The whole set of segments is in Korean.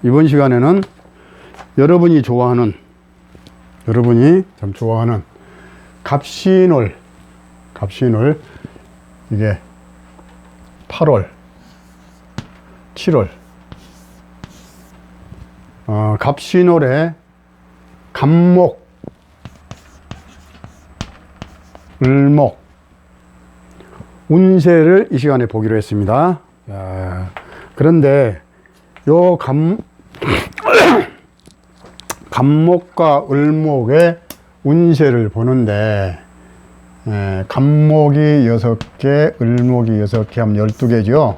이번 시간에는 여러분이 참 좋아하는 갑신월 이게 8월 7월 갑신월에 갑목 을목 운세를 이 시간에 보기로 했습니다. 그런데 요 갑목과 을목의 운세를 보는데 갑목이 6개, 을목이 6개 하면 12개죠.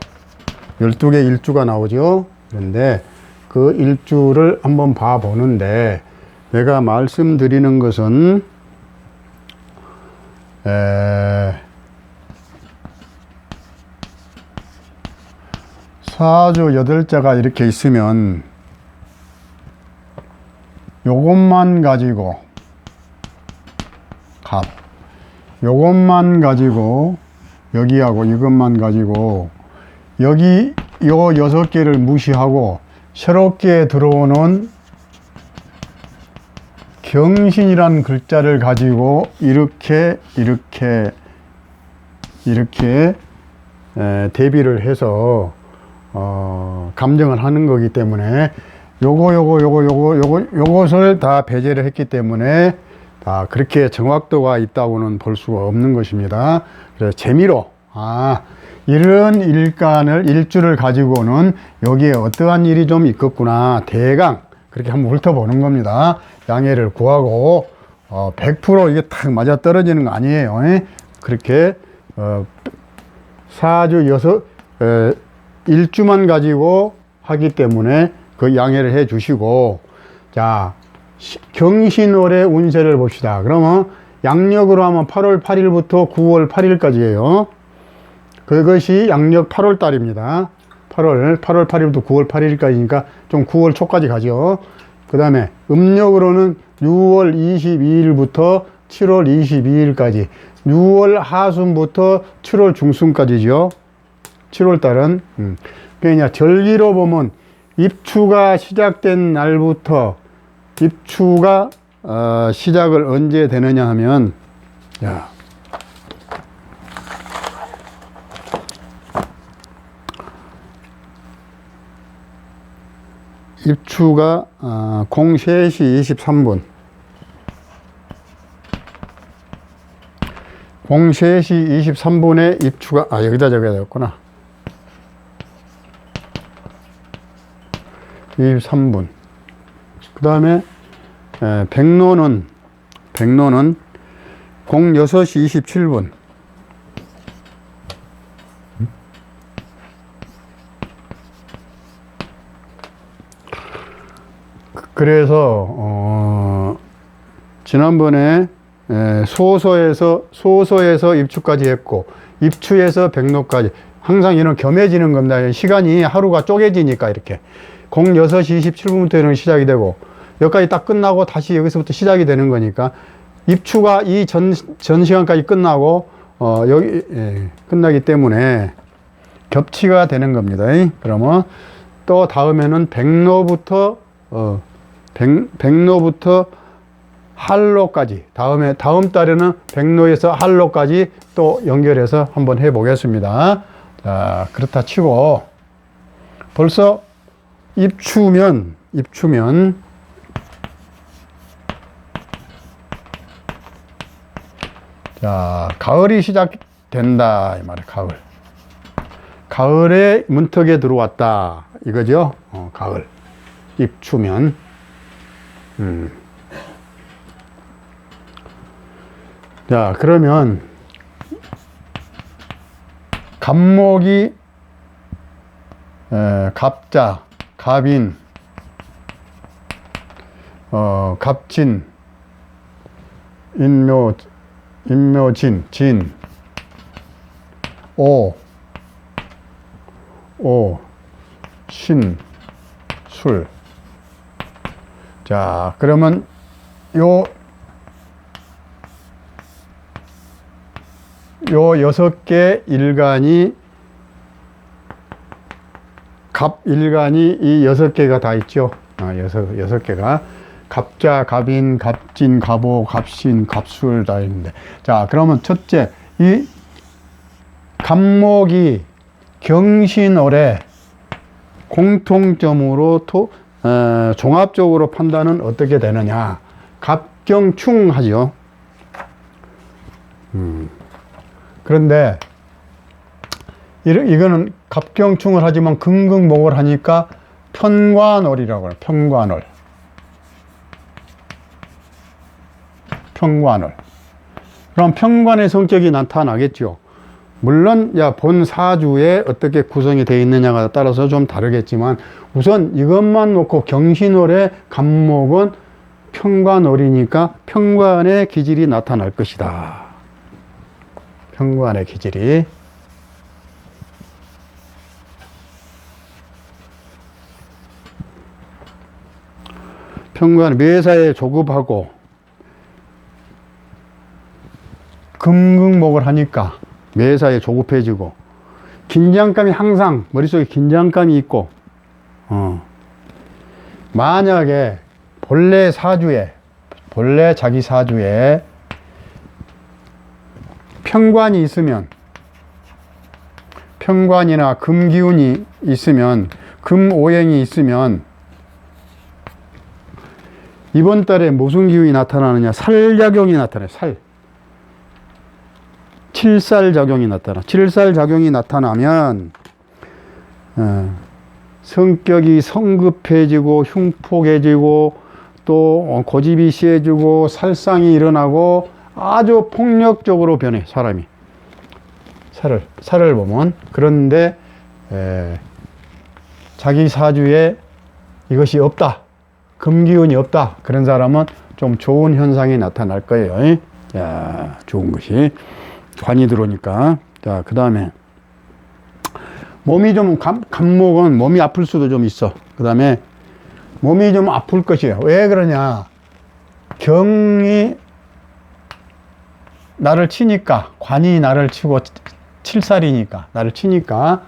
12개 일주가 나오죠. 그런데 그 일주를 한번 봐 보는데 내가 말씀드리는 것은 사주 8자가 이렇게 있으면 요것만 가지고 요것만 가지고 여기하고 이것만 가지고 여기 요 6개를 무시하고 새롭게 들어오는 경신이란 글자를 가지고 이렇게 대비를 해서 감정을 하는 거기 때문에 요것을 다 배제를 했기 때문에 다 그렇게 정확도가 있다고는 볼 수가 없는 것입니다. 그래서 재미로 이런 일주를 가지고는 여기에 어떠한 일이 좀 있겠구나 대강 그렇게 한번 훑어보는 겁니다. 양해를 구하고 100% 이게 딱 맞아 떨어지는 거 아니에요. 그렇게 사주 일주만 가지고 하기 때문에 그 양해를 해 주시고, 자 경신월의 운세를 봅시다. 그러면 양력으로 하면 8월 8일부터 9월 8일까지예요. 그것이 양력 8월 달입니다. 8월 8일부터 9월 8일까지니까 좀 9월 초까지 가죠. 그 다음에 음력으로는 6월 22일부터 7월 22일까지 6월 하순부터 7월 중순까지죠. 7월 달은 그러니까 절기로 보면 입추가 시작된 날부터 입추가 시작을 언제 되느냐 하면 입추가 03시 23분 03시 23분에 입추가 여기다 적어야 되겠구나. 23분. 그 다음에 백로는 06시 27분. 그래서 지난번에 소소에서 입추까지 했고 입추에서 백로까지 항상 이런 겸해지는 겁니다. 시간이 하루가 쪼개지니까 이렇게 06시 27분부터는 시작이 되고 여기까지 딱 끝나고 다시 여기서부터 시작이 되는 거니까 입추가 이 전 시간까지 끝나고 여기 끝나기 때문에 겹치가 되는 겁니다. 그러면 또 다음에는 백로부터 한로까지 다음 달에는 백로에서 한로까지 또 연결해서 한번 해 보겠습니다. 자, 그렇다 치고 벌써 입추면 자, 가을이 시작된다 이 말이에요. 가을의 문턱에 들어왔다 이거죠. 가을 입추면 자, 그러면 갑목이 갑자, 갑인, 갑진, 인묘진, 진, 신, 술. 자, 그러면 요 6개 일간이 갑일간이 이 6개가 다 있죠. 여섯 개가 갑자, 갑인, 갑진, 갑오, 갑신, 갑술 다 있는데, 자, 그러면 첫째, 이 갑목이 경신월에 공통점으로 종합적으로 판단은 어떻게 되느냐? 갑경충하죠. 그런데 이거는 갑경충을 하지만 금극목을 하니까 편관월이라고 해요. 편관월. 편관월. 그럼 편관의 성격이 나타나겠죠. 물론 본 사주에 어떻게 구성이 되어 있느냐가 따라서 좀 다르겠지만, 우선 이것만 놓고 경신월의 갑목은 편관월이니까 편관의 기질이 나타날 것이다. 편관의 기질이. 편관 매사에 조급하고 금극목을 하니까 매사에 조급해지고, 긴장감이 항상 머릿속에 긴장감이 있고, 만약에 본래 자기 사주에 편관이 있으면, 편관이나 금기운이 있으면, 금오행이 있으면 이번 달에 무슨 기운이 나타나느냐? 살작용이 나타나요. 칠살작용이 나타나. 칠살작용이 나타나면 성격이 성급해지고 흉폭해지고 또 고집이 세지고 살상이 일어나고 아주 폭력적으로 변해, 사람이. 살을 보면. 그런데 자기 사주에 이것이 없다, 금기운이 없다, 그런 사람은 좀 좋은 현상이 나타날 거예요. 자, 좋은 것이 관이 들어오니까. 자, 그 다음에 몸이 좀, 갑목은 몸이 아플 수도 좀 있어. 그 다음에 몸이 좀 아플 것이에요. 왜 그러냐? 경이 나를 치니까, 관이 나를 치고, 칠살이니까 나를 치니까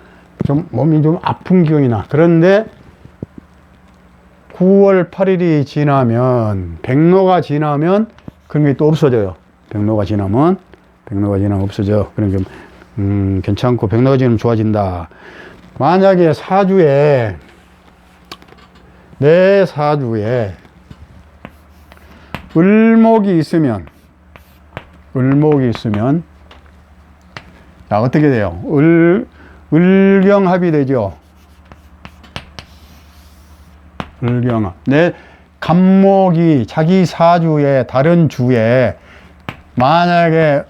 좀 몸이 좀 아픈 기운이 나. 그런데 9월 8일이 지나면, 백로가 지나면 그런 게 또 없어져요. 백로가 지나면 없어져. 그러니까 괜찮고, 백로가 지나면 좋아진다. 만약에 내 사주에 을목이 있으면 자, 어떻게 돼요? 을경합이 되죠. 을경합. 내 갑목이 자기 사주에, 다른 주에 만약에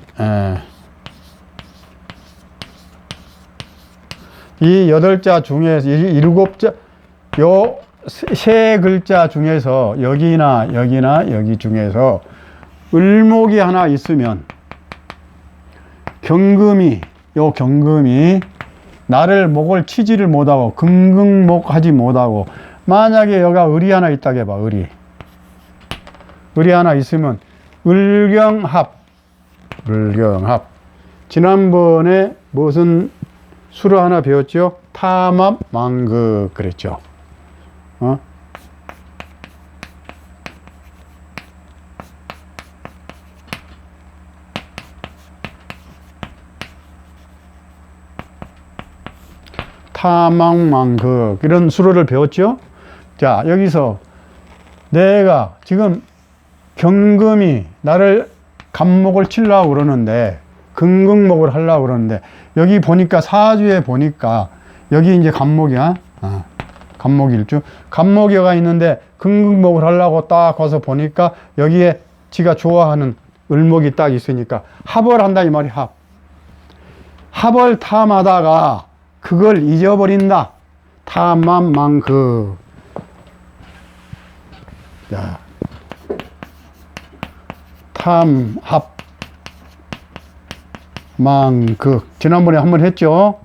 이 8자 중에서, 이 7자, 요 세 글자 중에서 여기나 여기 중에서 을목이 하나 있으면, 경금이 나를 목을 치지를 못하고 금극목하지 못하고, 만약에 여기가 을이 하나 있다고 해봐. 을이 하나 있으면 을경합. 지난번에 무슨 수를 하나 배웠죠? 탐합망극 그랬죠. 탐망망극, 이런 수로를 배웠죠. 자, 여기서 내가 지금 경금이 나를 갑목을 치려고 그러는데, 금극목을 하려고 그러는데, 여기 보니까, 사주에 보니까 여기 이제 갑목이야. 갑목일주. 갑목이가 있는데 금극목을 하려고 딱 가서 보니까 여기에 지가 좋아하는 을목이 딱 있으니까 합을 한다, 이 말이. 합을 탐하다가 그걸 잊어버린다. 탐만망극. 자, 탐합 망극. 지난번에 한번 했죠.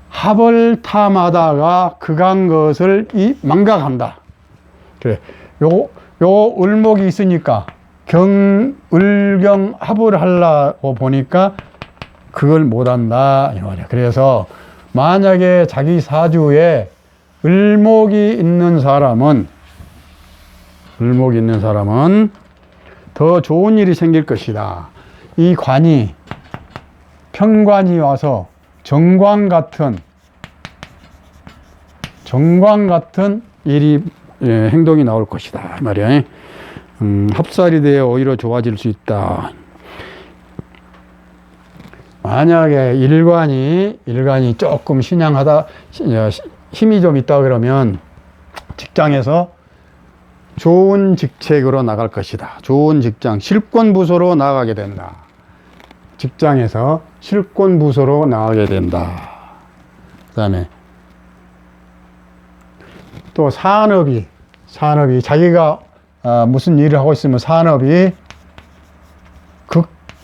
합을 탐하다가 그간 것을 망각한다. 그래. 요 을목이 있으니까 을경 합을 하려고 보니까 그걸 못한다, 이 말이야. 그래서 만약에 자기 사주에 을목이 있는 사람은 더 좋은 일이 생길 것이다. 이 관이 편관이 와서 정관 같은 일이 행동이 나올 것이다 말이야. 합살이 되어 오히려 좋아질 수 있다. 만약에 일관이 조금 신양하다, 힘이 좀 있다 그러면 직장에서 좋은 직책으로 나갈 것이다. 좋은 직장, 실권부서로 나가게 된다. 직장에서 실권부서로 나가게 된다. 그 다음에 또 산업이 자기가 무슨 일을 하고 있으면 산업이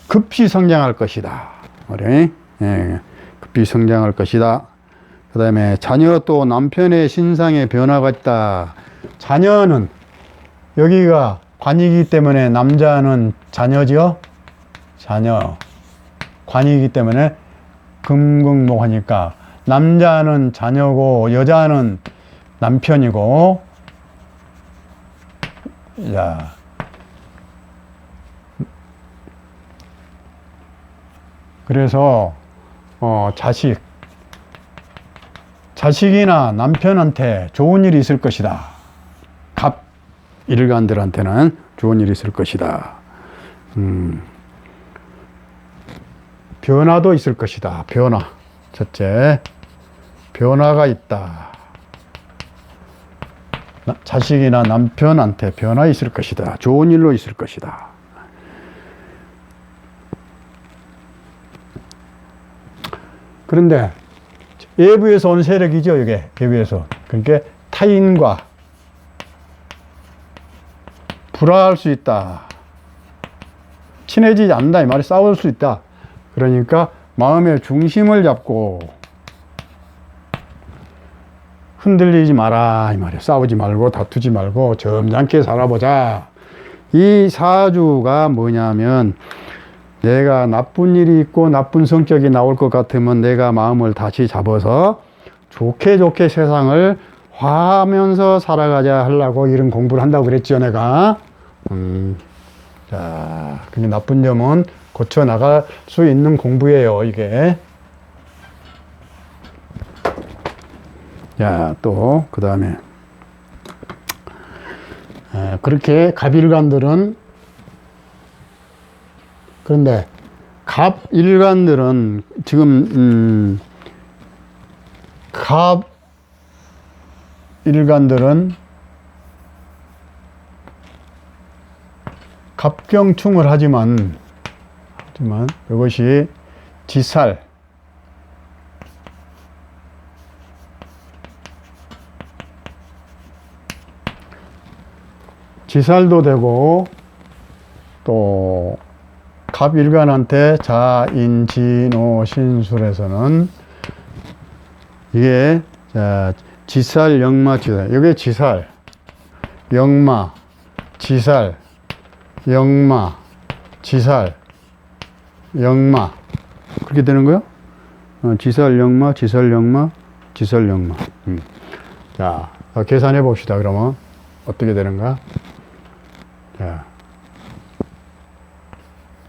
급히 성장할 것이다. 그래? 예, 급히 성장할 것이다. 그 다음에 자녀 또 남편의 신상에 변화가 있다. 자녀는 여기가 관이기 때문에 남자는 자녀죠. 자녀 관이기 때문에 금극목하니까 남자는 자녀고 여자는 남편이고. 자, 그래서 자식이나 남편한테 좋은 일이 있을 것이다. 갑 일간들한테는 좋은 일이 있을 것이다. 변화도 있을 것이다. 변화. 첫째, 변화가 있다. 자식이나 남편한테 변화 있을 것이다. 좋은 일로 있을 것이다. 그런데 외부에서 온 세력이죠. 이게 외부에서. 그러니까 타인과 불화할 수 있다. 친해지지 않는다 이 말이. 싸울 수 있다. 그러니까 마음의 중심을 잡고 흔들리지 마라 이 말이에요. 싸우지 말고 다투지 말고 점잖게 살아보자. 이 사주가 뭐냐면, 내가 나쁜 일이 있고 나쁜 성격이 나올 것 같으면 내가 마음을 다시 잡아서 좋게 세상을 화하면서 살아가자 하려고 이런 공부를 한다고 그랬죠, 내가. 자, 근데 나쁜 점은 고쳐 나갈 수 있는 공부예요, 이게. 자, 또 그 다음에 그렇게 갑일간들은, 그런데 갑일간들은 지금 갑일간들은 갑경충을 하지만 이것이 지살도 되고, 또 갑일간한테 자인진오신술에서는 이게 지살, 영마, 지살. 이게 지살, 영마, 지살, 영마, 지살, 영마. 그렇게 되는 거요? 지살, 영마, 지살, 영마, 지살, 영마. 자, 계산해 봅시다. 그러면 어떻게 되는가? 자,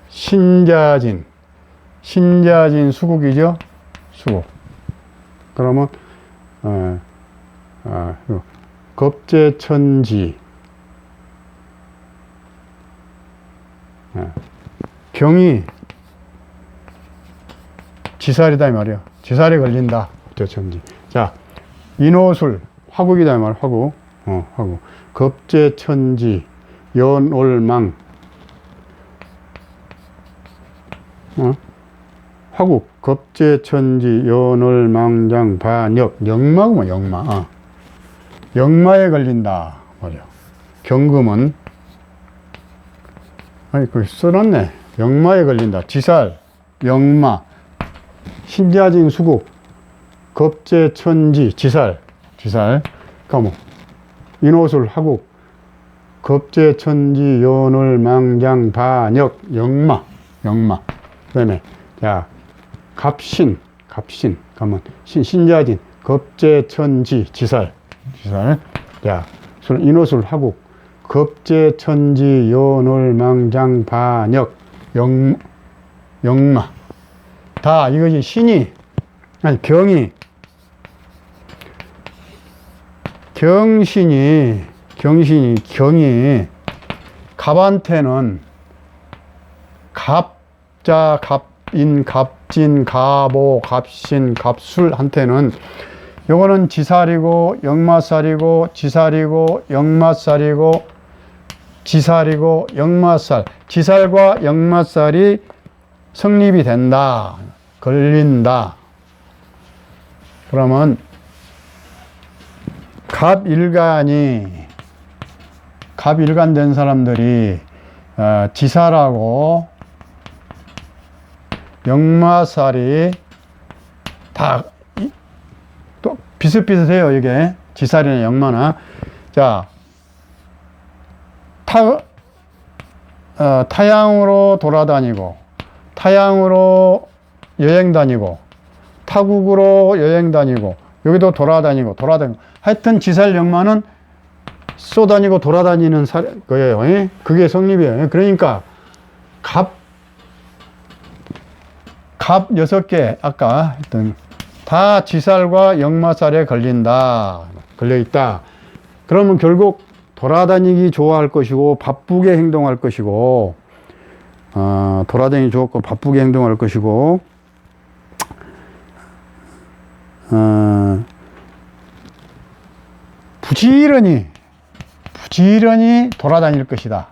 신자진 수국이죠? 수국. 그러면 겁재천지, 경이 지살이다 이 말이야. 지살이 걸린다. 겁재천지. 자, 인호술 화국이다 이 말이야. 화국. 화국. 겁재천지, 연올망. 화국, 겁재천지, 연월망장, 반역, 역마구만, 역마. 역마에 걸린다 말이야. 경금은, 아니, 거기 써놨네. 역마에 걸린다. 지살, 역마, 신자진 수국, 겁재천지, 지살. 그러니까 인호술, 화국, 겁재천지, 연월망장, 반역, 역마. 그 다음에, 자, 갑신, 갑신 가면 신자진 겁재천지 지살 자 인호술 하국 겁재천지 연월망장 반역 영마 다 이것이 신이 아니 경이 경이 갑한테는 갑자 갑인 갑진 갑오 갑신 갑술한테는 요거는 지살이고 역마살이고 지살이고 역마살이고 지살이고 역마살 지살과 역마살이 성립이 된다 걸린다 그러면 갑일간 된 사람들이 지살하고 역마살이 다 또 비슷비슷해요. 이게 지살이나 역마나 자 타양으로 돌아다니고 타양으로 여행 다니고 타국으로 여행 다니고 여기도 돌아다니고 하여튼 지살 역마는 쏘다니고 돌아다니는 거예요. 그게 성립이에요. 그러니까 갑 6개 아까 했던 다 지살과 역마살에 걸려있다. 그러면 결국 돌아다니기 좋아할 것이고 바쁘게 행동할 것이고 돌아다니기 좋고 바쁘게 행동할 것이고 부지런히 돌아다닐 것이다.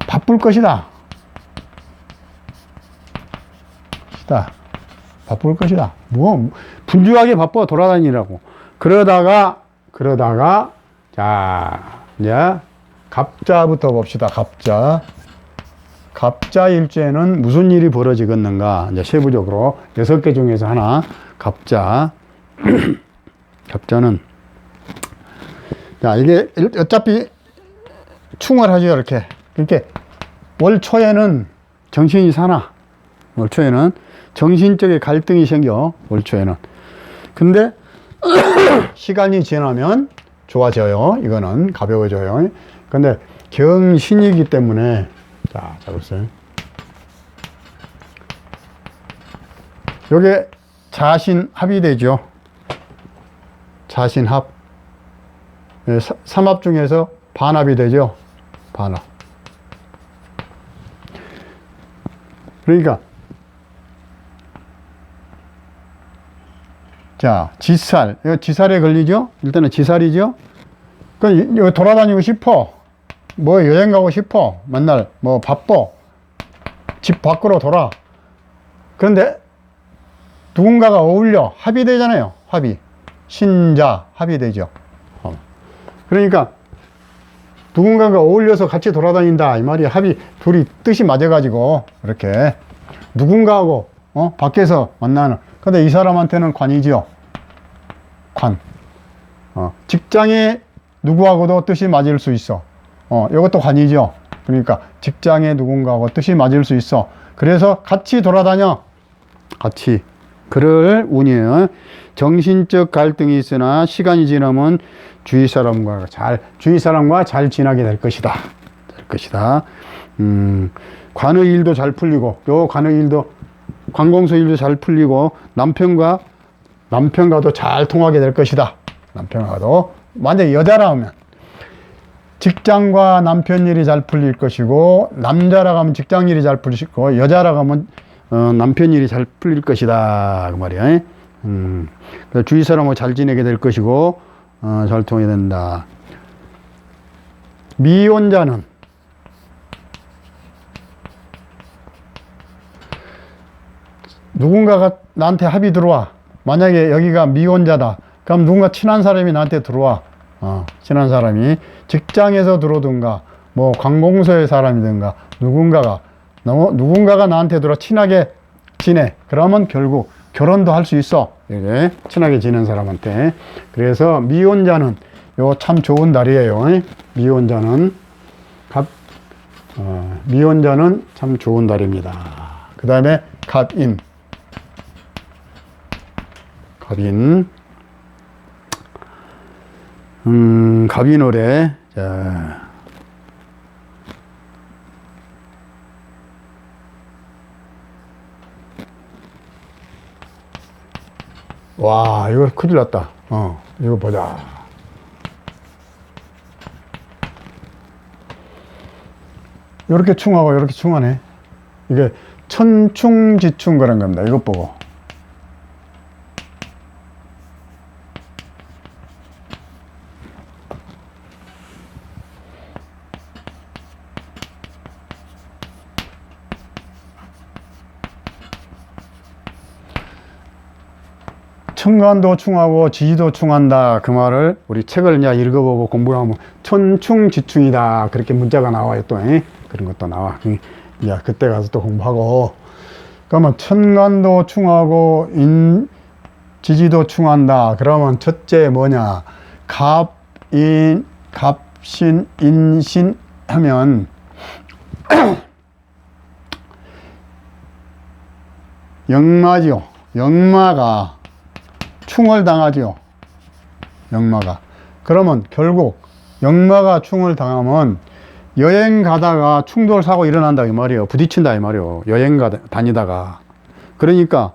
바쁠 것이다. 바쁠 것이다. 뭐 분주하게 바빠 돌아다니라고. 그러다가 자 이제 갑자부터 봅시다. 갑자 일주에는 무슨 일이 벌어지겠는가? 이제 세부적으로 6개 중에서 하나 갑자. 갑자는 자 이게 어차피 충월하죠. 이렇게 월초에는 정신이 사나. 월초에는 정신적인 갈등이 생겨. 월초에는. 근데 시간이 지나면 좋아져요. 이거는 가벼워져요. 근데 경신이기 때문에 자 보세요. 요게 자신합이 되죠. 자신합. 삼합 중에서 반합이 되죠. 반합. 그러니까 자 지살, 이거 지살에 걸리죠. 일단은 지살이죠. 그러니까 돌아다니고 싶어. 뭐 여행 가고 싶어. 맨날 뭐 바빠. 집 밖으로 돌아. 그런데 누군가가 어울려. 합이 되잖아요. 합이. 신자 합이 되죠. 그러니까 누군가가 어울려서 같이 돌아다닌다 이 말이야. 합이 둘이 뜻이 맞아가지고 이렇게 누군가하고 밖에서 만나는. 근데 이 사람한테는 관이지요. 관. 직장에 누구하고도 뜻이 맞을 수 있어. 이것도 관이죠. 그러니까 직장에 누군가하고 뜻이 맞을 수 있어. 그래서 같이 돌아다녀. 같이. 그럴 운이에요. 정신적 갈등이 있으나 시간이 지나면 주위 사람과 잘 지나게 될 것이다. 관의 일도 잘 풀리고, 요 관의 일도, 관공서 일도 잘 풀리고, 남편과도 잘 통하게 될 것이다. 남편과도. 만약에 여자라 하면, 직장과 남편 일이 잘 풀릴 것이고, 남자라 하면 직장 일이 잘 풀릴 것이고, 여자라 하면 남편 일이 잘 풀릴 것이다. 그 말이야. 주위 사람하고 잘 지내게 될 것이고, 잘 통하게 된다. 미혼자는 누군가가 나한테 합이 들어와. 만약에 여기가 미혼자다. 그럼 누군가 친한 사람이 나한테 들어와. 친한 사람이 직장에서 들어오든가, 뭐 관공서의 사람이든가, 누군가가 나한테 들어 친하게 지내. 그러면 결국 결혼도 할 수 있어. 이게 친하게 지낸 사람한테. 그래서 미혼자는 요 참 좋은 달이에요. 미혼자는 참 좋은 달입니다. 그 다음에 갑인. 갑인. 갑인월에, 자. 와, 이거 큰일 났다. 이거 보자. 요렇게 충하고 요렇게 충하네. 이게 천충지충 그런 겁니다. 이것 보고. 천간도 충하고 지지도 충한다. 그 말을 우리 책을 이제 읽어보고 공부하면 천충지충이다. 그렇게 문자가 나와요. 또 그런 것도 나와. 이제 그때 가서 또 공부하고. 그러면 천간도 충하고 지지도 충한다. 그러면 첫째 뭐냐? 갑신, 인신 하면 역마지요. 역마가 충을 당하지요. 역마가. 그러면 결국 역마가 충을 당하면 여행 가다가 충돌 사고 일어난다 이 말이에요. 부딪힌다 이 말이에요. 여행 다니다가. 그러니까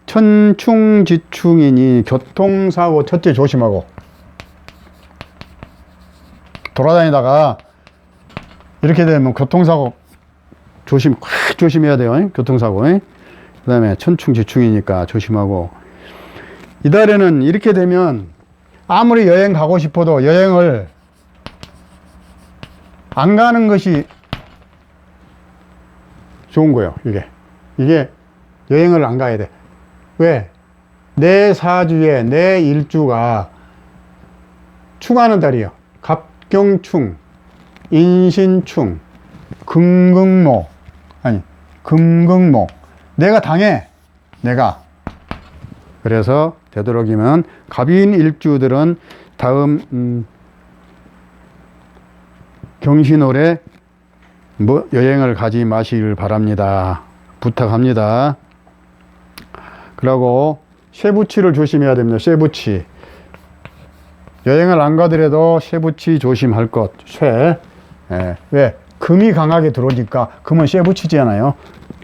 천충지충이니 교통사고 첫째 조심하고. 돌아다니다가 이렇게 되면 교통사고 꽉 조심해야 돼요. 교통사고. 그 다음에 천충지충이니까 조심하고. 이달에는 이렇게 되면 아무리 여행 가고 싶어도 여행을 안 가는 것이 좋은 거예요. 이게 여행을 안 가야 돼. 왜? 내 사주에 내 일주가 충하는 달이에요. 갑경충, 인신충, 금극목. 내가 당해. 내가. 그래서 되도록이면 갑인 일주들은 다음 경신월에 여행을 가지 마시길 바랍니다. 부탁합니다. 그리고 쇠붙이를 조심해야 됩니다. 쇠붙이. 여행을 안 가더라도 쇠붙이 조심할 것. 쇠. 왜? 금이 강하게 들어오니까 금은 쇠붙이잖아요.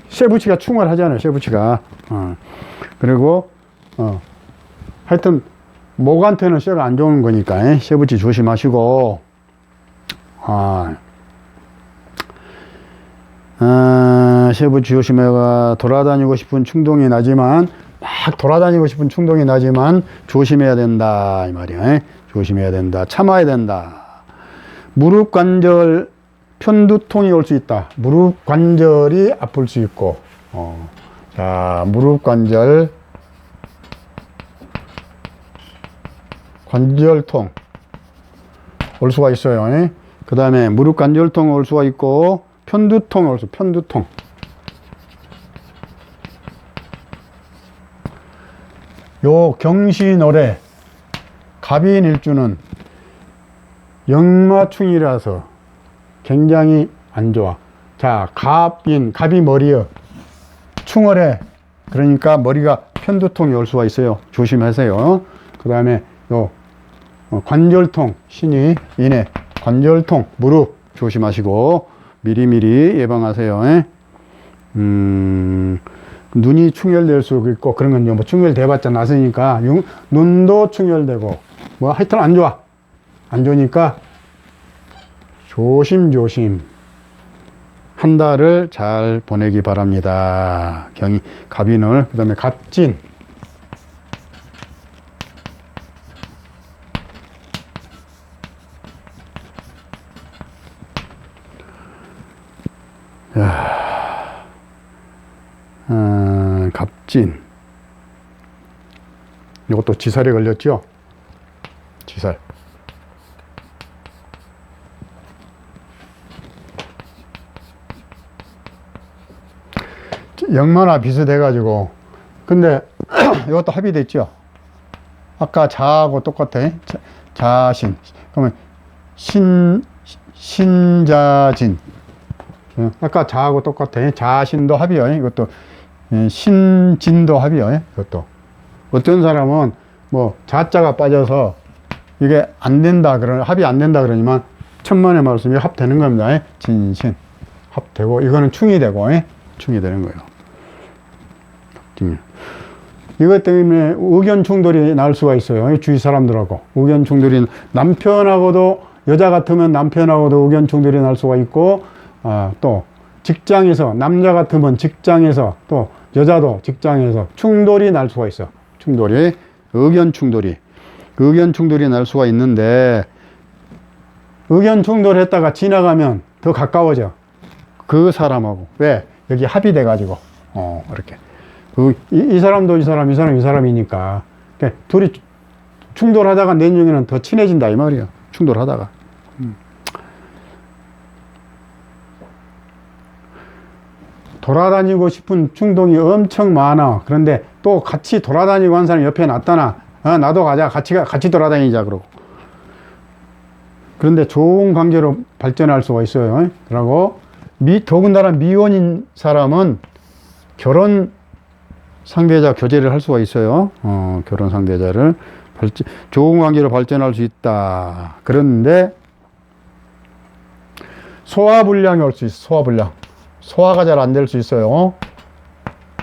쇠붙이가 충을 하잖아요. 쇠붙이가. 그리고 하여튼 목한테는 쇠가 안 좋은 거니까 쇠붙이 조심하시고. 쇠붙이 조심해가 돌아다니고 싶은 충동이 나지만 막 돌아다니고 싶은 충동이 나지만 조심해야 된다 이 말이야. 조심해야 된다. 참아야 된다. 무릎 관절 편두통이 올 수 있다. 무릎 관절이 아플 수 있고. 자, 무릎 관절통 올 수가 있어요. 그 다음에 무릎 관절통 올 수가 있고 편두통 올 수, 편두통. 요 경신월에 갑인 일주는 역마충이라서 굉장히 안 좋아. 자, 갑이 머리요. 충월에 그러니까 머리가 편두통이 올 수가 있어요. 조심하세요. 그 다음에 요 관절통, 신이 인해 관절통, 무릎 조심하시고 미리미리 예방하세요. 눈이 충혈될 수 있고 그런 건 뭐 충혈돼봤자 나서니까 눈도 충혈되고 뭐 하여튼 안 좋아. 안 좋으니까 조심조심 한 달을 잘 보내기 바랍니다. 갑인월, 그 다음에 갑진. 갑진. 이것도 지살에 걸렸죠? 지살. 역마나 비슷해가지고. 근데 이것도 합의됐죠? 아까 자하고 똑같아. 자신. 그러면 신자진. 아까 자하고 똑같아. 자신도 합의요. 이것도 신진도 합의요. 이것도 어떤 사람은 뭐 자자가 빠져서 이게 안 된다, 합이 안 된다 그러지만 천만의 말씀이 합되는 겁니다. 진신. 합되고, 이거는 충이 되고, 충이 되는 거예요. 이것 때문에 의견 충돌이 날 수가 있어요. 주위 사람들하고. 의견 충돌이, 남편하고도, 여자 같으면 남편하고도 의견 충돌이 날 수가 있고, 또 직장에서, 남자 같으면 직장에서, 또 여자도 직장에서 충돌이 날 수가 있어. 충돌이, 의견 충돌이 날 수가 있는데, 의견 충돌했다가 지나가면 더 가까워져. 그 사람하고. 왜? 여기 합이 돼가지고. 이렇게. 이 사람도 이 사람, 이 사람, 이 사람이니까. 그러니까 둘이 충돌하다가 내년에는 더 친해진다, 이 말이야. 충돌하다가. 돌아다니고 싶은 충동이 엄청 많아. 그런데 또 같이 돌아다니고 한 사람이 옆에 놨다나, 나도 가자. 같이 돌아다니자. 그러고. 그런데 좋은 관계로 발전할 수가 있어요. 그리고 더군다나 미혼인 사람은 결혼 상대자 교제를 할 수가 있어요. 결혼 상대자를 좋은 관계로 발전할 수 있다. 그런데 소화불량이 올 수 있어. 소화불량. 소화가 잘 안 될 수 있어요.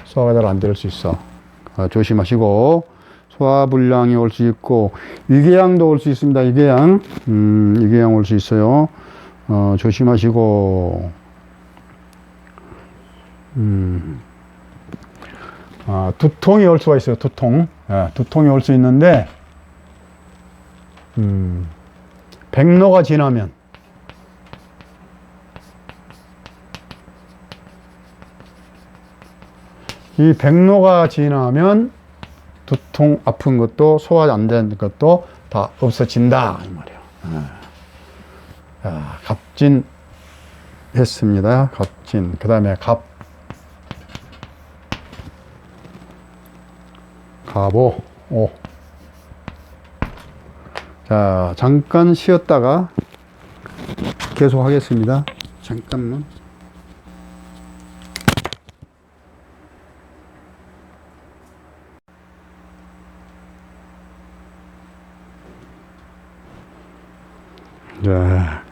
소화가 잘 안 될 수 있어. 조심하시고. 소화불량이 올 수 있고, 위궤양도 올 수 있습니다. 위궤양. 위궤양 올 수 있어요. 조심하시고. 두통이 올 수가 있어요. 두통. 두통이 올 수 있는데, 백로가 지나면, 이 백로가 지나면 두통, 아픈 것도, 소화 안 되는 것도 다 없어진다, 이 말이에요. 갑진 했습니다. 갑진. 그 다음에 가보, 오. 자, 잠깐 쉬었다가 계속 하겠습니다. 잠깐만. 자,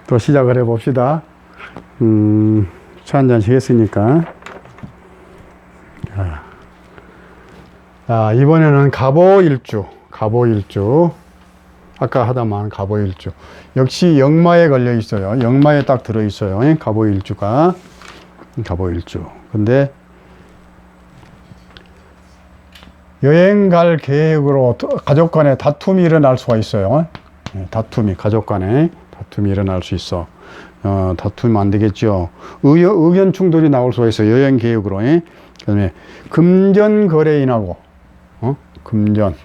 또 시작을 해봅시다. 차 한잔씩 했으니까. 자, 이번에는 갑오일주. 아까 하다만 갑오일주. 역시 역마에 걸려 있어요. 역마에 딱 들어 있어요. 갑오일주가. 갑오일주. 근데 여행 갈 계획으로 가족 간에 다툼이 일어날 수가 있어요. 가족 간에 다툼이 일어날 수 있어. 다투면 안 되겠죠. 의견 충돌이 나올 수가 있어요. 여행 계획으로. 그 다음에 금전 거래인하고, 금전.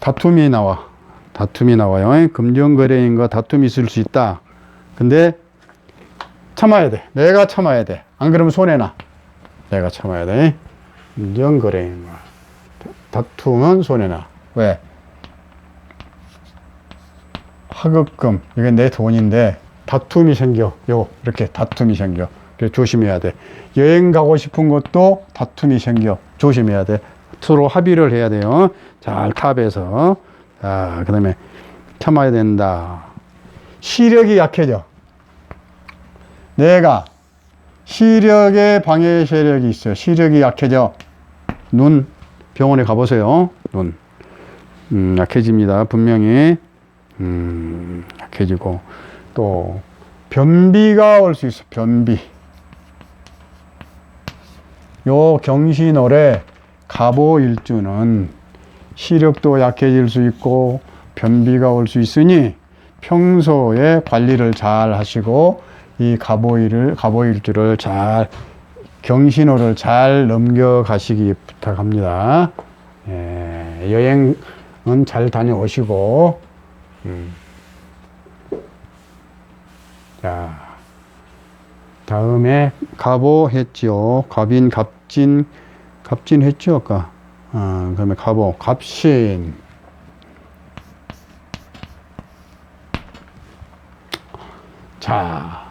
다툼이 나와요. 금전 거래인과 다툼이 있을 수 있다. 근데 참아야 돼. 내가 참아야 돼. 안 그러면 손해나. 내가 참아야 돼. 금전 거래인과 다투면 손해나. 왜? 하급금, 이게 내 돈인데 다툼이 생겨. 이렇게 다툼이 생겨. 그래서 조심해야 돼. 여행 가고 싶은 것도 다툼이 생겨. 조심해야 돼. 서로 합의를 해야 돼요. 잘 탑에서. 자, 그 다음에 참아야 된다. 시력이 약해져. 내가 시력에 방해 세력이 있어요. 시력이 약해져. 눈, 병원에 가보세요. 눈. 약해집니다. 분명히. 약해지고. 또, 변비가 올 수 있어. 변비. 요 경신월에 갑오일주는 시력도 약해질 수 있고, 변비가 올 수 있으니, 평소에 관리를 잘 하시고, 이 갑오일주를 잘, 경신호를 잘 넘겨가시기 부탁합니다. 여행은 잘 다녀오시고, 자, 다음에 갑오 했죠. 갑인, 갑진 했죠, 아까. 그 다음에 갑오, 갑신. 자,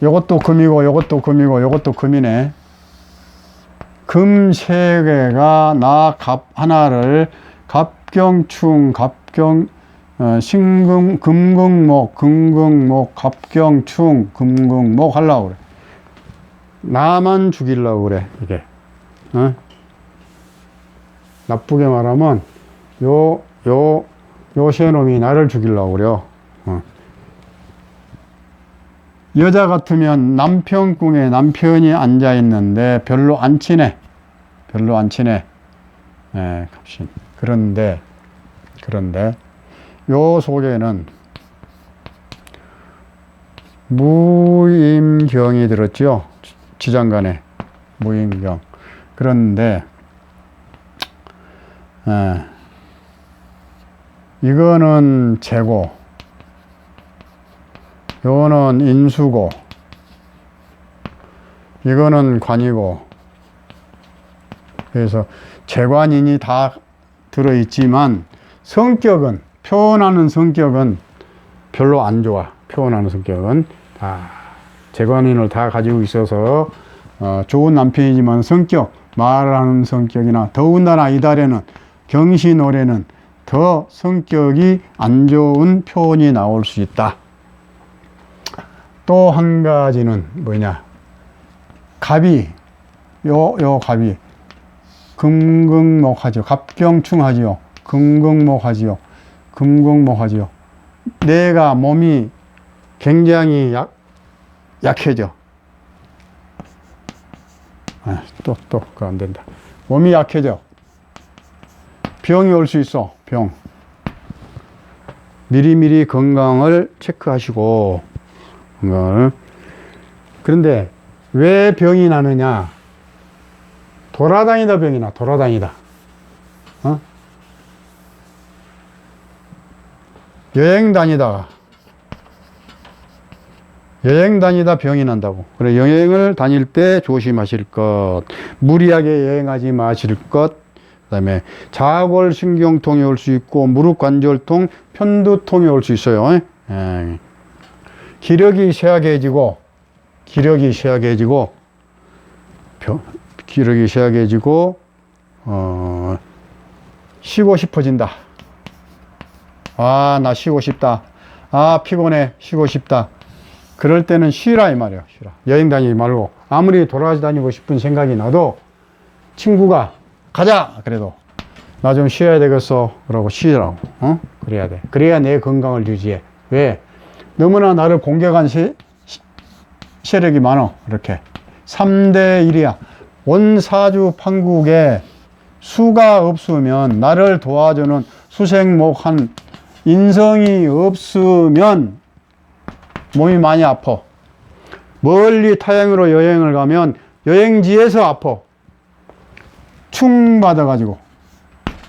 요것도 금이고 요것도 금이고 요것도 금이네. 금 3개가 나 갑 하나를 갑경충 갑경 신금 금극목 금극목 갑경충 금극목 하려고 그래. 나만 죽이려고 그래 이게. 나쁘게 말하면 요 놈이 나를 죽이려고 그래요. 여자 같으면 남편 궁에 남편이 앉아 있는데 별로 안 친해. 별로 안 친해. 예, 갑신. 그런데 요 속에는 무임경이 들었죠. 지장간에 무임경. 그런데 이거는 재고, 요거는 인수고, 이거는 관이고. 그래서 재관인이 다 들어있지만 성격은, 표현하는 성격은 별로 안 좋아. 표현하는 성격은 다 재관인을 다 가지고 있어서 좋은 남편이지만 성격, 말하는 성격이나 더군다나 이달에는 경신월에는 더 성격이 안 좋은 표현이 나올 수 있다. 또 한 가지는 뭐냐, 갑이 요 갑이 금극목하죠. 갑경충하지요. 금극목하지요. 금극목하지요. 내가 몸이 굉장히 약해져. 그거 안 된다. 몸이 약해져. 병이 올 수 있어. 병. 미리미리 건강을 체크하시고, 건강을. 그런데 왜 병이 나느냐? 돌아다니다 병이 나. 돌아다니다. 여행 다니다 병이 난다고. 그래, 여행을 다닐 때 조심하실 것, 무리하게 여행하지 마실 것, 그 다음에 자골신경통이 올 수 있고 무릎관절통, 편두통이 올 수 있어요. 기력이 쇠약해지고 쉬고 싶어진다. 나 쉬고 싶다. 피곤해. 쉬고 싶다. 그럴 때는 쉬라 이 말이야. 쉬라. 여행 다니지 말고, 아무리 돌아다니고 싶은 생각이 나도 친구가 가자 그래도 나 좀 쉬어야 되겠어 그러고 쉬라고. 그래야 돼. 그래야 내 건강을 유지해. 왜? 너무나 나를 공격한 세력이 많어. 이렇게 3대 1이야 온 사주판국에 수가 없으면, 나를 도와주는 수생목한 인성이 없으면 몸이 많이 아파. 멀리 타향으로 여행을 가면 여행지에서 아파. 충 받아가지고.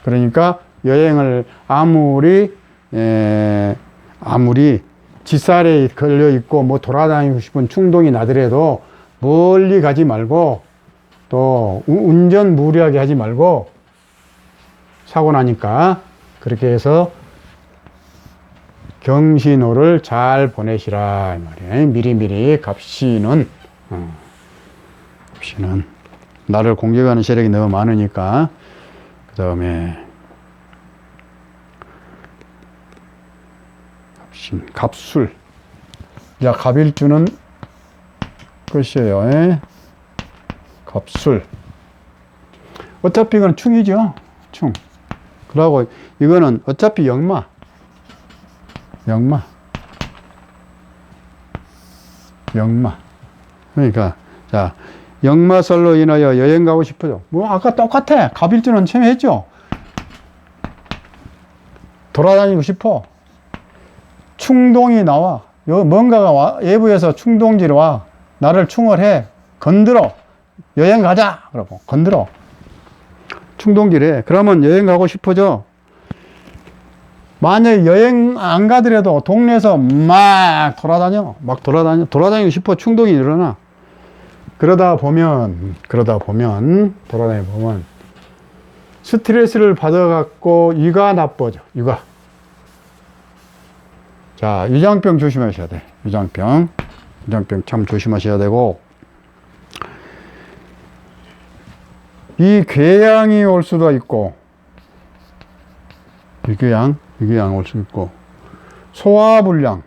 그러니까 여행을 아무리 짓살에 걸려 있고 뭐 돌아다니고 싶은 충동이 나더라도 멀리 가지 말고, 또 운전 무리하게 하지 말고, 사고 나니까 그렇게 해서 경신호를 잘 보내시라 이 말이에요. 미리미리 갑신은 나를 공격하는 세력이 너무 많으니까. 그 다음에 갑신, 갑술. 야, 갑일주는 끝이에요. 갑술. 어차피 이건 충이죠. 충. 그러고 이거는 어차피 역마. 그러니까 자, 역마설로 인하여 여행 가고 싶어요. 뭐 아까 똑같아. 갑일주는 처음에 했죠. 돌아다니고 싶어. 충동이 나와. 뭔가가 외부에서 충동지로 와. 나를 충을 해. 건드려. 여행 가자. 그러고 건드려. 충동지래. 그러면 여행 가고 싶어져. 만약에 여행 안 가더라도 동네에서 막 돌아다니고 싶어. 충동이 일어나. 그러다 보면 돌아다니다 보면 스트레스를 받아갖고 위가 나빠져. 위가. 자, 위장병 조심하셔야 돼. 위장병. 문장병 참 조심하셔야 되고, 이 궤양이 올 수도 있고, 위궤양 올 수 있고, 소화불량,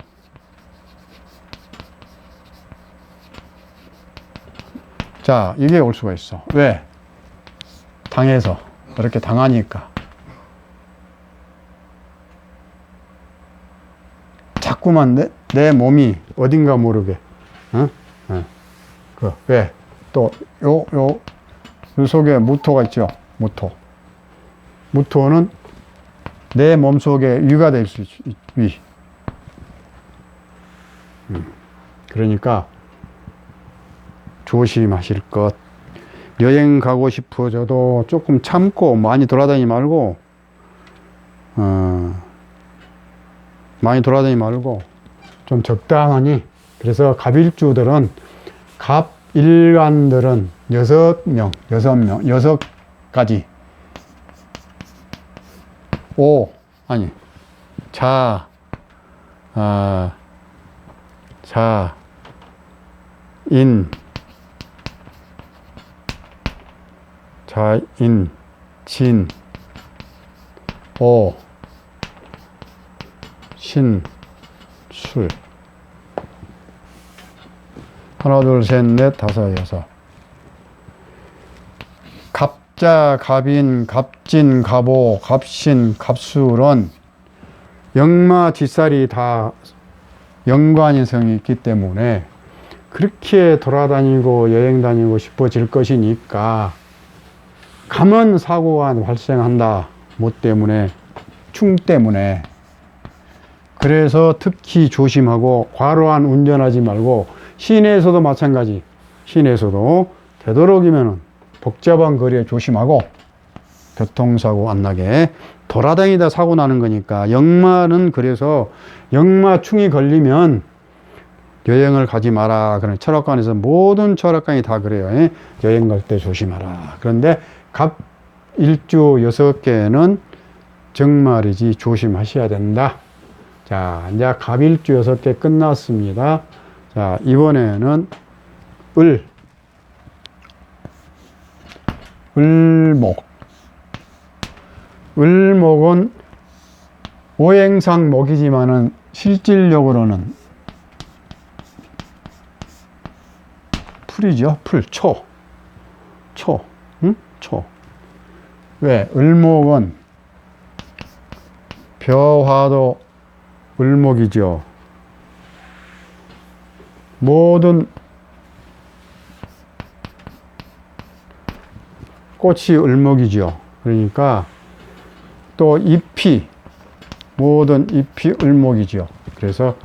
자, 이게 올 수가 있어. 왜? 당해서. 그렇게 당하니까. 자꾸만 내 몸이 어딘가 모르게, 왜? 또, 요 속에 무토가 있죠. 무토는 내 몸 속에 위가 될 수 있지, 위. 그러니까, 조심하실 것. 여행 가고 싶어져도 조금 참고 많이 돌아다니지 말고, 좀 적당하니. 그래서 갑일주들은, 갑일간들은 6가지. 자인, 진, 오, 신, 술. 하나, 둘, 셋, 넷, 다섯, 여섯. 갑자, 갑인, 갑진, 갑오, 갑신, 갑술은 역마 뒷살이 다 연관성이 있기 때문에 그렇게 돌아다니고 여행 다니고 싶어질 것이니까 가면 사고가 발생한다. 뭐 때문에? 충 때문에. 그래서 특히 조심하고 과로한 운전하지 말고, 시내에서도 마찬가지. 시내에서도 되도록이면 복잡한 거리에 조심하고, 교통사고 안 나게. 돌아다니다 사고 나는 거니까. 역마는 그래서 역마충이 걸리면 여행을 가지 마라. 그런 철학관에서 모든 철학관이 다 그래요. 여행 갈 때 조심하라. 그런데 갑일주 6개는 정말이지 조심하셔야 된다. 자, 이제 갑일주 6개 끝났습니다. 자, 이번에는 을목. 을목은 오행상 목이지만은 실질적으로는 풀이죠. 초. 왜? 을목은 벼화도 을목이죠. 모든 꽃이 을목이죠. 그러니까 또 모든 잎이 을목이죠. 그래서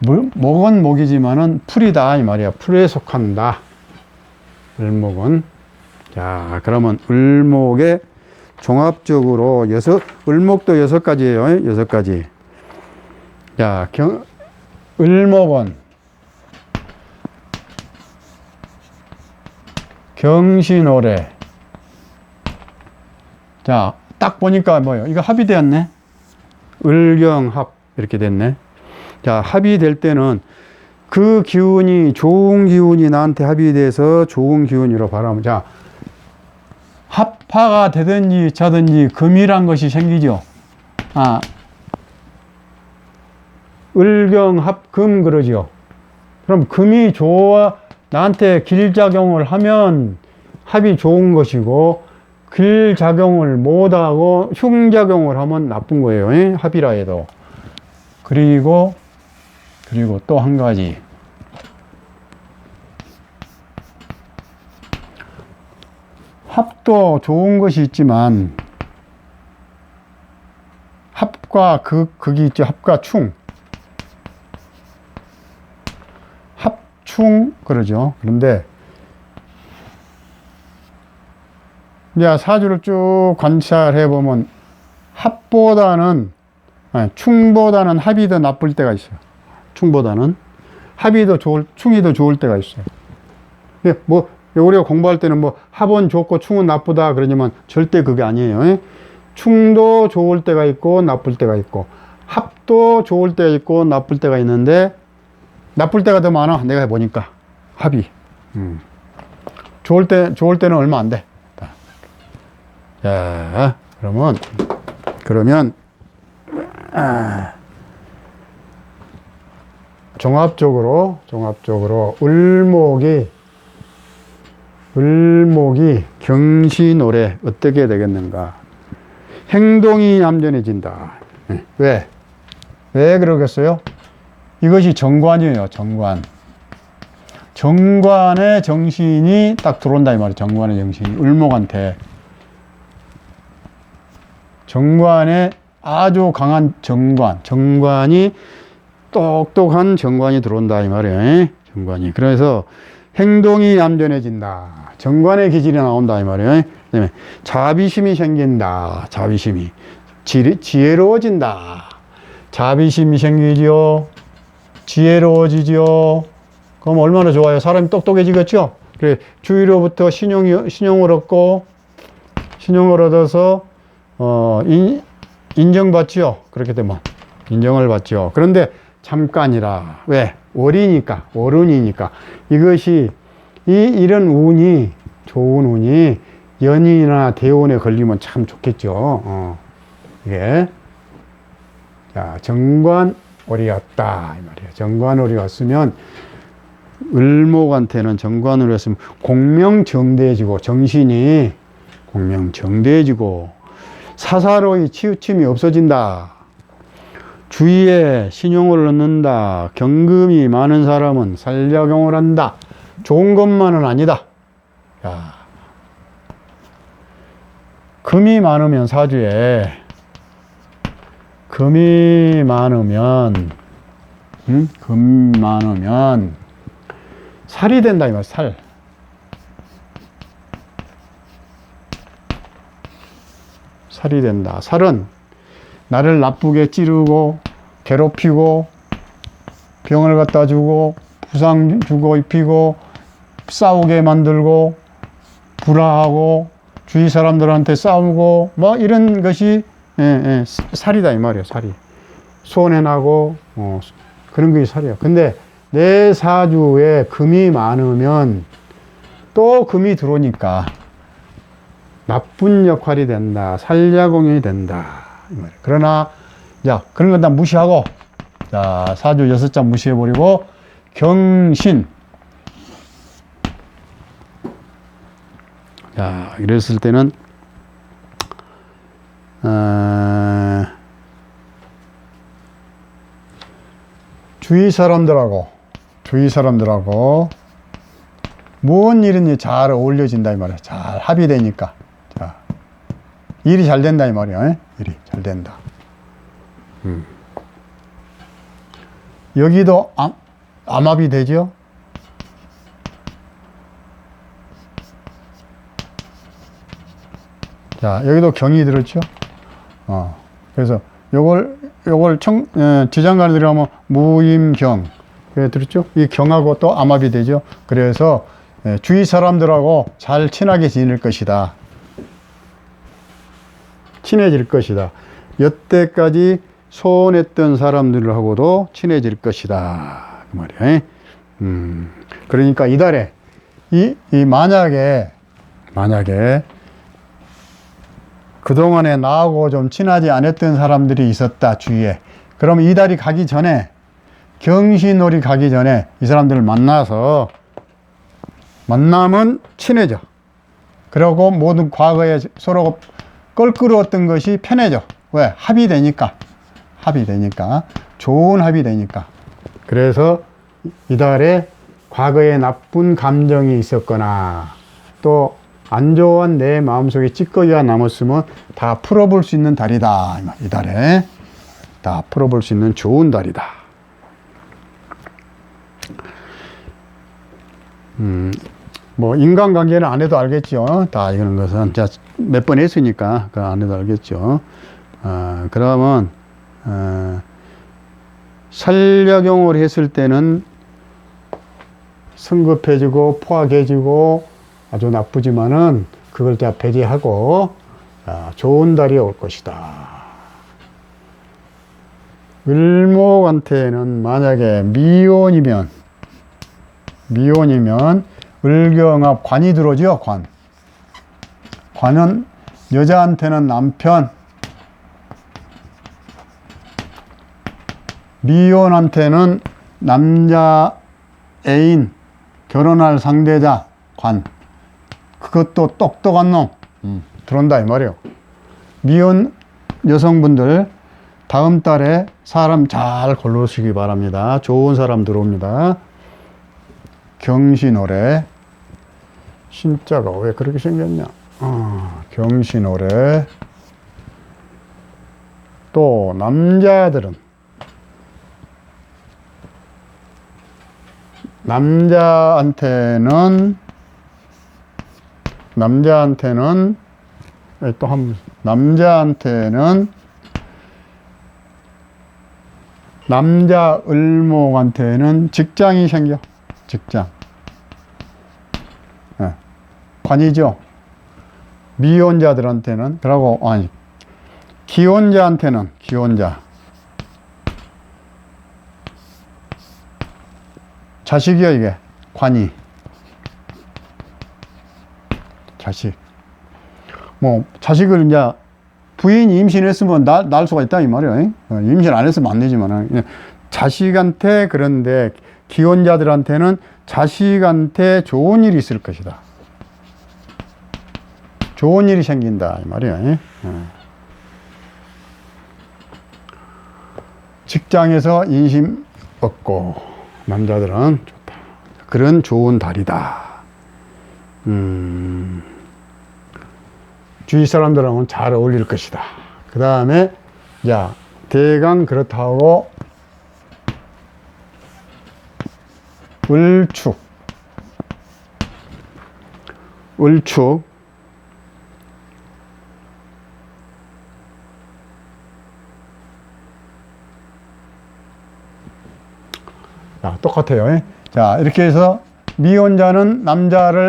목은 목이지만은 풀이다 이 말이야. 풀에 속한다. 을목은. 자, 그러면 을목에 종합적으로 을목도 6가지예요. 6가지. 자, 을목은 경신오래. 자, 딱 보니까 뭐예요? 이거 합이 되었네. 을경합 이렇게 됐네. 자, 합이 될 때는 그 기운이 좋은 기운이 나한테 합이 돼서 좋은 기운으로 바라면, 자, 합화가 되든지 자든지 금이란 것이 생기죠. 을경합금 그러죠. 그럼 금이 나한테 길작용을 하면 합이 좋은 것이고, 길작용을 못하고 흉작용을 하면 나쁜 거예요. 합이라 해도. 그리고 또 한 가지. 합도 좋은 것이 있지만, 합과 극이 있죠. 합과 충. 합충, 그러죠. 그런데, 이제 사주를 쭉 관찰해 보면, 충보다는 합이 더 나쁠 때가 있어요. 충보다는. 충이 더 좋을 때가 있어요. 뭐, 우리가 공부할 때는 뭐, 합은 좋고 충은 나쁘다 그러지만 절대 그게 아니에요. 충도 좋을 때가 있고, 나쁠 때가 있고, 합도 좋을 때가 있고, 나쁠 때가 있는데, 나쁠 때가 더 많아. 내가 해보니까. 합이. 좋을 때는 얼마 안 돼. 자, 그러면, 종합적으로, 을목이 경신월에 어떻게 되겠는가? 행동이 얌전해진다. 왜 그러겠어요? 이것이 정관이에요, 정관. 정관의 정신이 딱 들어온다, 이 말이에요. 정관의 정신이. 을목한테. 정관에 아주 강한 정관이 똑똑한 정관이 들어온다, 이 말이에요. 정관이. 그래서 행동이 얌전해진다. 정관의 기질이 나온다, 이 말이에요. 그다음에 자비심이 생긴다. 자비심이. 지혜로워진다. 자비심이 생기죠. 지혜로워지죠. 그럼 얼마나 좋아요? 사람이 똑똑해지겠죠? 그래, 주위로부터 신용을 얻고, 신용을 얻어서, 인정받지요. 그렇게 되면. 인정을 받죠. 그런데 잠깐이라. 왜? 월운이니까. 이것이, 이런 운이, 좋은 운이 연인이나 대운에 걸리면 참 좋겠죠. 이게. 자, 정관월이 왔다. 이 말이에요. 정관월이 왔으면, 을목한테는 정관월이 왔으면 공명정대해지고, 정신이 공명정대해지고, 사사로이 치우침이 없어진다. 주위에 신용을 얻는다. 경금이 많은 사람은 살작용을 한다. 좋은 것만은 아니다. 야. 금이 많으면 사주에, 금이 많으면 살이 된다, 이 말, 살이 된다. 살은 나를 나쁘게 찌르고, 괴롭히고, 병을 갖다 주고, 부상 주고 입히고, 싸우게 만들고, 불화하고, 주위 사람들한테 싸우고, 뭐 이런 것이 살이다, 이 말이에요. 살이. 손해나고, 그런 것이 살이에요. 근데 내 사주에 금이 많으면 또 금이 들어오니까 나쁜 역할이 된다. 살자공이 된다. 이 말이에요. 그러나, 자, 그런 건 다 무시하고, 자, 사주 6장 무시해버리고, 경신. 자, 이랬을 때는, 주위 사람들하고 무슨 일이든지 잘 어울려진다, 이 말이야. 잘 합의되니까. 자, 일이 잘 된다, 이 말이야. 일이 잘 된다. 여기도 암합이 되죠? 자, 여기도 경이 들었죠? 그래서 요걸 지장간에 들어가면 무임경. 들었죠? 이 경하고 또 암합이 되죠? 그래서 주위 사람들하고 잘 친하게 지낼 것이다. 친해질 것이다. 여태까지 소원했던 사람들하고도 친해질 것이다. 그 말이야. 그러니까 이달에, 만약에, 그동안에 나하고 좀 친하지 않았던 사람들이 있었다, 주위에. 그럼 이달이 가기 전에, 경신월이 가기 전에 이 사람들을 만나면 친해져. 그리고 모든 과거에 서로 껄끄러웠던 것이 편해져. 왜? 합이 되니까. 좋은 합이 되니까. 그래서 이달에 과거에 나쁜 감정이 있었거나 또 안 좋은 내 마음속에 찌꺼기가 남았으면 다 풀어볼 수 있는 달이다. 이달에 다 풀어볼 수 있는 좋은 달이다. 뭐 인간관계는 안 해도 알겠죠. 다 이런 것은 몇 번 했으니까 안 해도 알겠죠. 그러면 살작용을 했을 때는 성급해지고 포악해지고 아주 나쁘지만은 그걸 다 배제하고 좋은 달이 올 것이다. 을목한테는 만약에 미혼이면 을경합 관이 들어오죠. 관은 여자한테는 남편, 미혼한테는 남자 애인, 결혼할 상대자, 관. 그것도 똑똑한 놈 들어온다 이 말이에요. 미혼 여성분들 다음 달에 사람 잘 고르시기 바랍니다. 좋은 사람 들어옵니다. 경신월에, 신자가 왜 그렇게 생겼냐. 경신월에. 또 남자한테는 남자 을목한테는 직장이 생겨. 직장. 네. 관이죠. 미혼자들한테는. 그러고 기혼자한테는 자식이요, 이게. 관이. 자식. 자식을 이제 부인이 임신했으면 날 수가 있다, 이 말이에요. 임신 안 했으면 안 되지만. 자식한테, 그런데 기혼자들한테는 자식한테 좋은 일이 있을 것이다. 좋은 일이 생긴다, 이 말이에요. 직장에서 인심 얻고, 남자들은 좋다. 그런 좋은 달이다. 주위 사람들하고는 잘 어울릴 것이다. 그 다음에, 자, 대강 그렇다고, 을축. 자, 똑같아요. 자, 이렇게 해서 미혼자는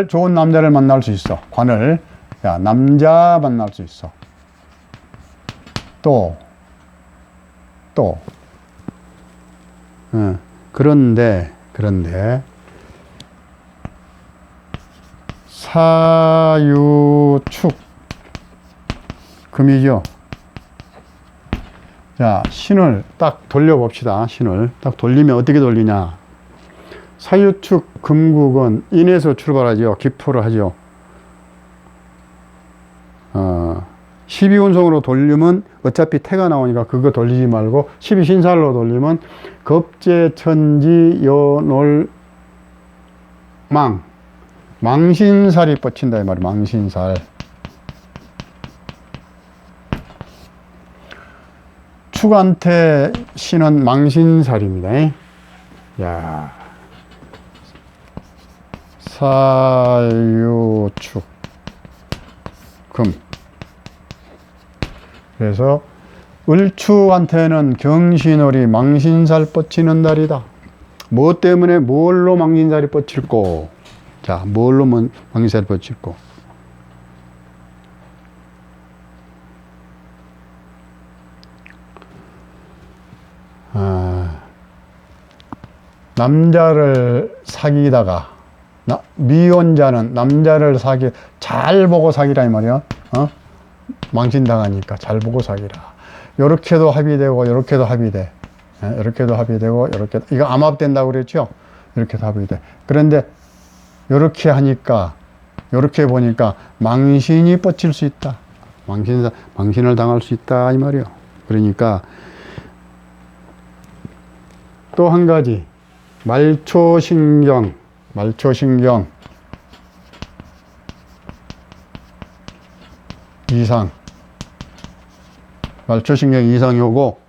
좋은 남자를 만날 수 있어. 관을. 자, 남자 만날 수 있어. 또. 그런데, 사유축. 금이죠. 자, 신을 딱 돌려봅시다. 신을 딱 돌리면 어떻게 돌리냐. 사유축 금국은 인에서 출발하죠. 기포를 하죠. 12운성으로 돌리면 어차피 태가 나오니까 그거 돌리지 말고 12신살로 돌리면 겁재천지 여놀망, 망신살이 뻗친다 이 말이야. 망신살. 축한테 신은 망신살입니다. 야, 사유축 금. 그래서 을축한테는 경신월이 망신살 뻗치는 달이다. 뭐 때문에 뭘로 망신살이 뻗칠고? 자, 뭘로 망신살이 뻗칠고? 남자를 사귀다가 미혼자는 남자를 잘 보고 사귀라 이 말이야. 망신당하니까 잘 보고 사귀라. 요렇게도 합의되고 요렇게도 합의돼. 요렇게도 합의되고 요렇게. 이거 암합된다고 그랬죠. 이렇게도 합의돼. 그런데 요렇게 하니까, 요렇게 보니까 망신이 뻗칠 수 있다. 망신을 당할 수 있다 이 말이요. 그러니까 또 한 가지, 말초신경 이상, 말초신경 이상이 오고,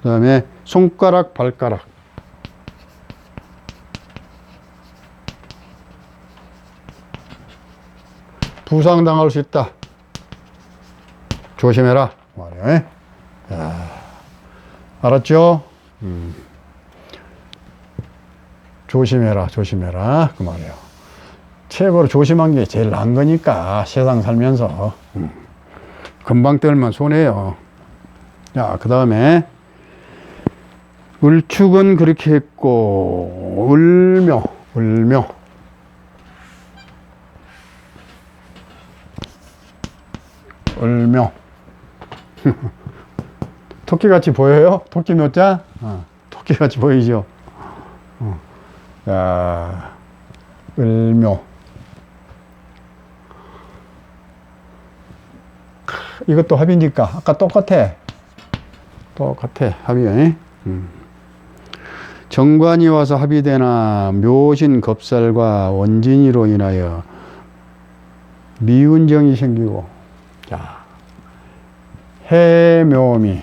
그 다음에 손가락, 발가락, 부상당할 수 있다. 조심해라 말이야. 알았죠? 조심해라 그 말이에요. 최고로 조심한 게 제일 나은 거니까, 세상 살면서. 금방 떨면 손해요. 자, 그 다음에 을축은 그렇게 했고, 을묘. 토끼같이 보여요? 토끼 묘자? 토끼같이 보이죠? 자, 을묘. 이것도 합이니까 아까 똑같아. 합이. 정관이 와서 합이되나 묘신 겁살과 원진이로 인하여 미운정이 생기고, 자, 해묘미.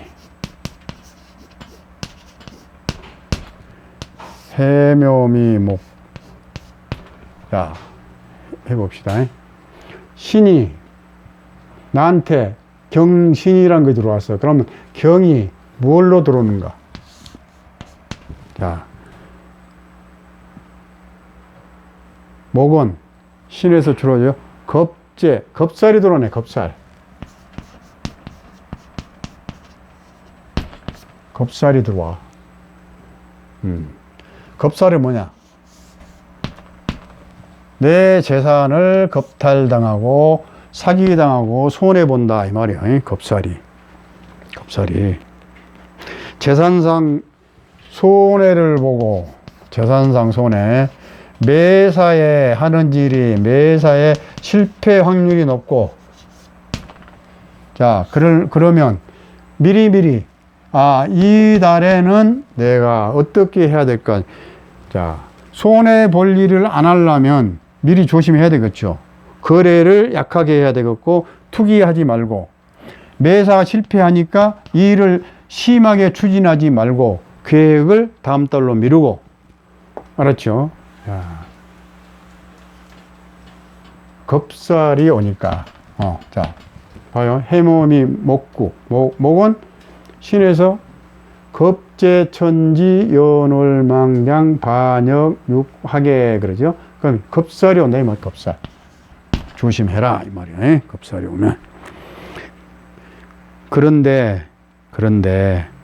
목. 자, 해봅시다. 신이 나한테 경신이란 게 들어왔어. 그러면 경이 뭘로 들어오는가? 자, 목은 신에서 주로죠. 겁살이 들어오네, 겁살. 겁살이 들어와. 겁살이 뭐냐? 내 재산을 겁탈당하고 사기당하고 손해본다 이 말이야. 겁살이. 재산상 손해를 보고, 재산상 손해, 매사에 하는 일이 매사에 실패 확률이 높고, 자, 그러면 미리미리 이 달에는 내가 어떻게 해야 될까? 자, 손해 볼 일을 안 하려면 미리 조심해야 되겠죠. 거래를 약하게 해야 되겠고, 투기하지 말고, 매사 실패하니까 이 일을 심하게 추진하지 말고 계획을 다음 달로 미루고. 알았죠? 자, 겁살이 오니까 자, 봐요. 해모미 목구. 목은 신에서 겁재천지 연월망량 반역 육화계 그러죠. 그럼 겁살이 온다 이 말. 겁살 조심해라 이 말이야. 겁살이 오면. 그런데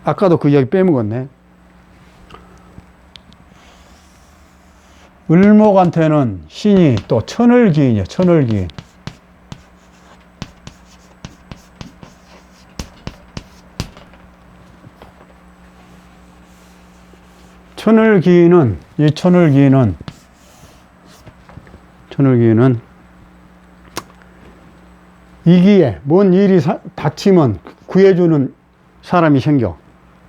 아까도 그 이야기 빼먹었네. 을목한테는 신이 또 천을기인이야. 천을기인. 천을기인은 이기에 뭔 일이 닥치면 구해주는 사람이 생겨.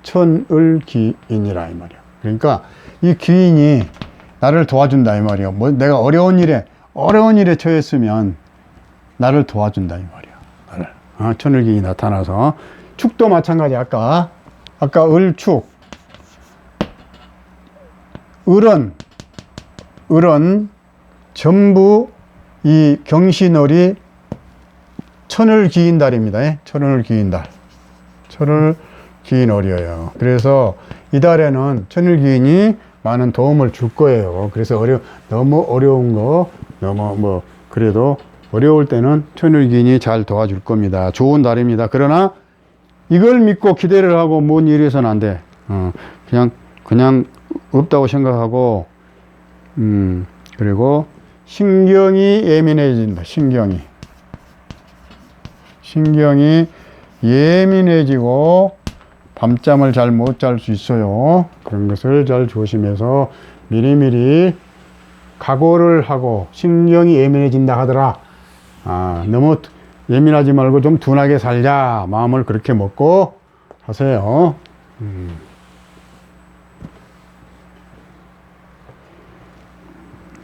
천을기인이라 이 말이야. 그러니까 이 기인이 나를 도와준다 이 말이야. 뭐 내가 어려운 일에 처했으면 나를 도와준다 이 말이야. 천을기인이 나타나서. 축도 마찬가지. 아까 을축. 을은 전부 이 경신월이 천을기인달입니다. 천을기인달. 천을기인월이에요. 그래서 이달에는 천을기인이 많은 도움을 줄 거예요. 그래서 너무 어려운 거, 그래도 어려울 때는 천을기인이 잘 도와줄 겁니다. 좋은 달입니다. 그러나 이걸 믿고 기대를 하고 뭔 일이 있어서는 안 돼. 그냥 없다고 생각하고, 그리고 신경이 예민해진다. 신경이 예민해지고 밤잠을 잘 못 잘 수 있어요. 그런 것을 잘 조심해서 미리미리 각오를 하고. 신경이 예민해진다 하더라. 너무 예민하지 말고 좀 둔하게 살자. 마음을 그렇게 먹고 하세요.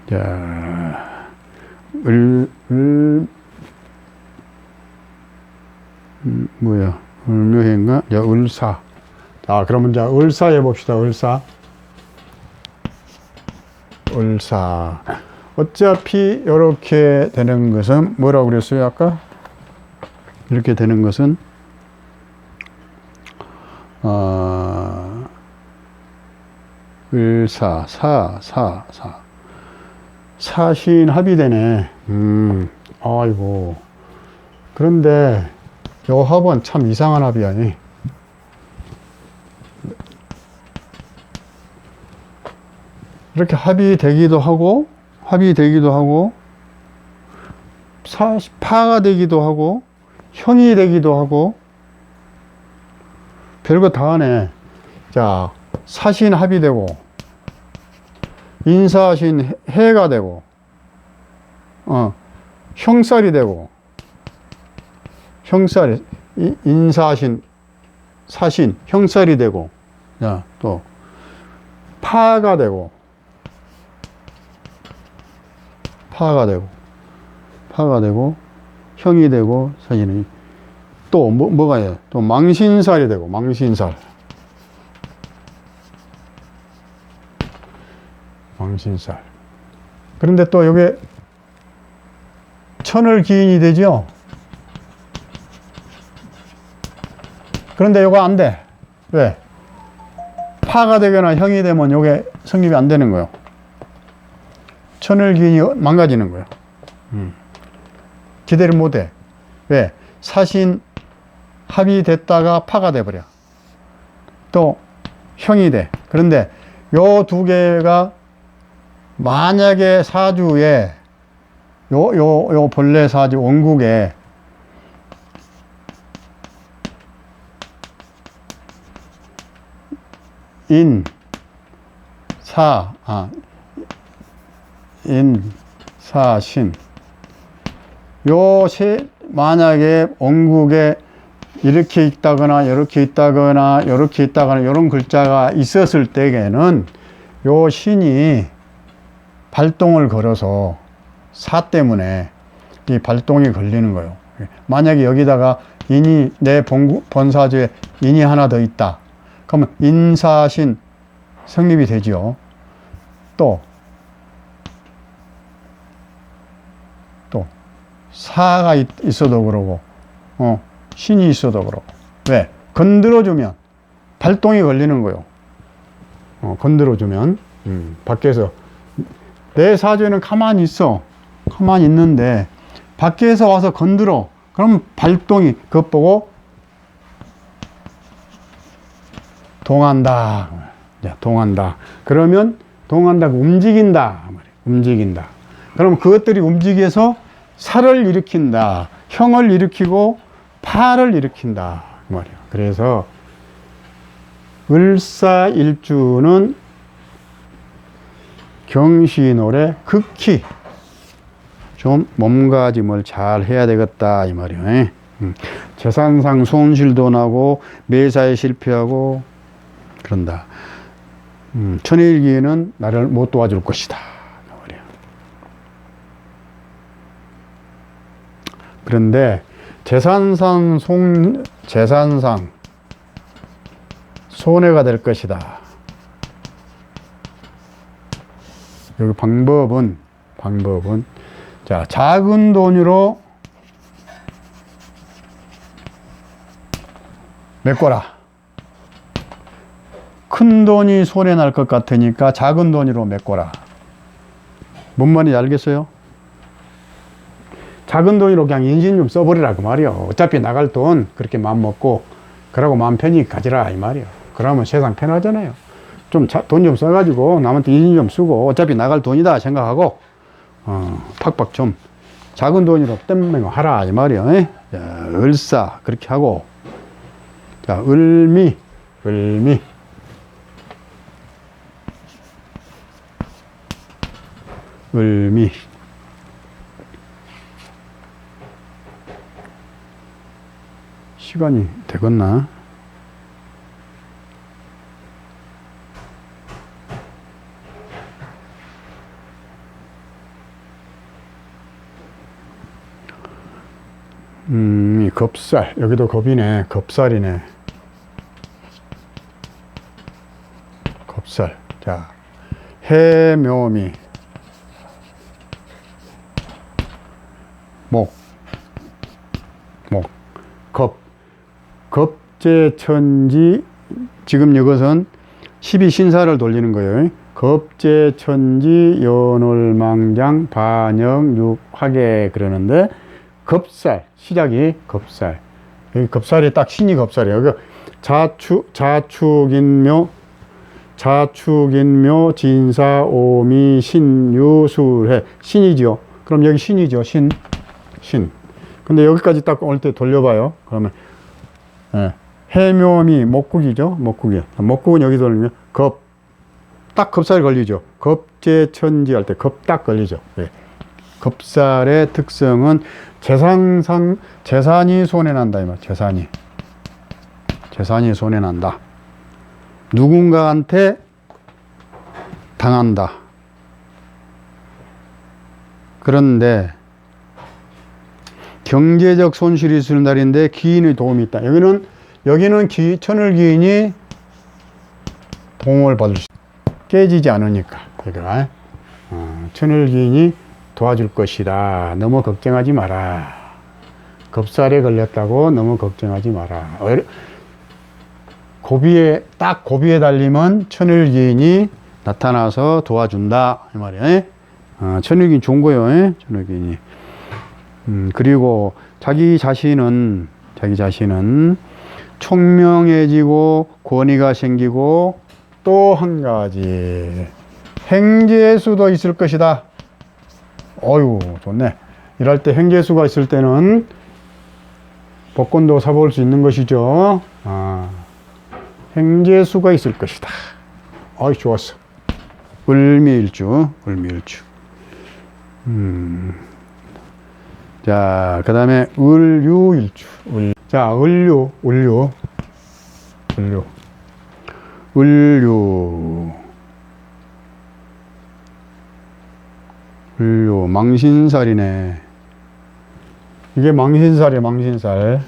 자, 을묘해인가? 자, 을사. 자, 그러면 자, 을사 해봅시다. 을사. 어차피 이렇게 되는 것은 뭐라고 그랬어요, 아까? 이렇게 되는 것은 을사, 사신 합이 되네. 아이고. 그런데 요 합은 참 이상한 합이야. 이렇게 합이 되기도 하고, 파가 되기도 하고, 형이 되기도 하고, 별거 다 하네. 자, 사신 합이 되고, 인사신 해가 되고, 형살이 되고, 인사신, 사신, 형살이 되고, 자, 또, 파가 되고, 형이 되고, 사신이. 또, 뭐가 해? 또, 망신살이 되고, 망신살. 그런데 또, 요게, 천을 기인이 되죠? 그런데 요거 안 돼. 왜? 파가 되거나 형이 되면 요게 성립이 안 되는 거예요. 천을 기인이 망가지는 거예요. 기대를 못 해. 왜? 사신 합이 됐다가 파가 돼버려. 또 형이 돼. 그런데 요 두 개가 만약에 사주에 요 본래 사주 원국에 인사신 만약에 원국에 이렇게 있다거나 이렇게 있다거나 이렇게 있다거나 이런 글자가 있었을 때에는 요 신이 발동을 걸어서 사 때문에 이 발동이 걸리는 거예요. 만약에 여기다가 인이 내 본사주에 인이 하나 더 있다. 그러면 인사신 성립이 되죠. 또 사가 있어도 그러고, 신이 있어도 그러고. 왜? 건드려주면 발동이 걸리는 거예요. 건드려주면, 밖에서. 내 사주에는 가만히 있어. 가만히 있는데, 밖에서 와서 건드려. 그럼 발동이, 그것 보고, 동한다. 동한다. 그러면, 움직인다. 움직인다. 그럼 그것들이 움직여서 살을 일으킨다. 형을 일으키고 파를 일으킨다. 그 말이에요. 그래서 을사일주는 경신월에 극히 좀 몸가짐을 잘 해야 되겠다. 이 말이에요. 재산상 손실도 나고 매사에 실패하고 그런다. 천일기에는 나를 못 도와줄 것이다. 그런데 재산상 손해가 될 것이다. 여기 방법은 자, 작은 돈으로 메꿔라. 큰 돈이 손해 날 것 같으니까 작은 돈으로 메꿔라. 뭔 말인지 알겠어요? 작은 돈으로 그냥 인신 좀 써버리라 그 말이요. 어차피 나갈 돈 그렇게 마음 먹고 그러고 마음 편히 가지라 이 말이요. 그러면 세상 편하잖아요. 좀 돈 좀 써가지고 남한테 인신 좀 쓰고 어차피 나갈 돈이다 생각하고 팍팍 좀 작은 돈으로 땜맹 하라 이 말이요. 자, 을사 그렇게 하고 자, 을미 시간이 되겠나? 겁살 여기도 겁이네. 겁살이네. 겁살. 자, 해묘미 겁재천지 지금 이것은 12신사를 돌리는 거예요. 겁재천지 연월망장 반영 육화계 그러는데 겁살 시작이 겁살 여기 겁살이 딱 신이 겁살이에요. 여기 자축인묘 자축인묘, 진사, 오미, 신유, 술해. 신이죠. 그럼 여기 신이죠. 신. 근데 여기까지 딱 올 때 돌려봐요. 그러면, 예. 해묘미, 목국이죠. 목국은 여기 돌리면 딱 겁살이 걸리죠. 겁재천지 할 때 겁 딱 걸리죠. 예. 겁살의 특성은 재산이 손해난다. 이 말. 재산이 손해난다. 누군가한테 당한다. 그런데 경제적 손실이 있을 날인데 기인의 도움이 있다. 여기는 천을기인이 도움을 받을 수 깨지지 않으니까. 그러니까 천을기인이 도와줄 것이다. 너무 걱정하지 마라. 겁살에 걸렸다고 너무 걱정하지 마라. 고비에 달리면 천을기인이 나타나서 도와준다. 이 말이에요. 천을기인 좋은 거예요. 천을기인이. 그리고 자기 자신은 총명해지고 권위가 생기고 또 한 가지 행재수도 있을 것이다. 어유 좋네. 이럴 때 행재수가 있을 때는 복권도 사볼 수 있는 것이죠. 행재수가 있을 것이다. 어이 좋았어. 을미일주. 자, 그 다음에 을유일주. 자, 을유. 망신살이네. 이게 망신살이야, 망신살.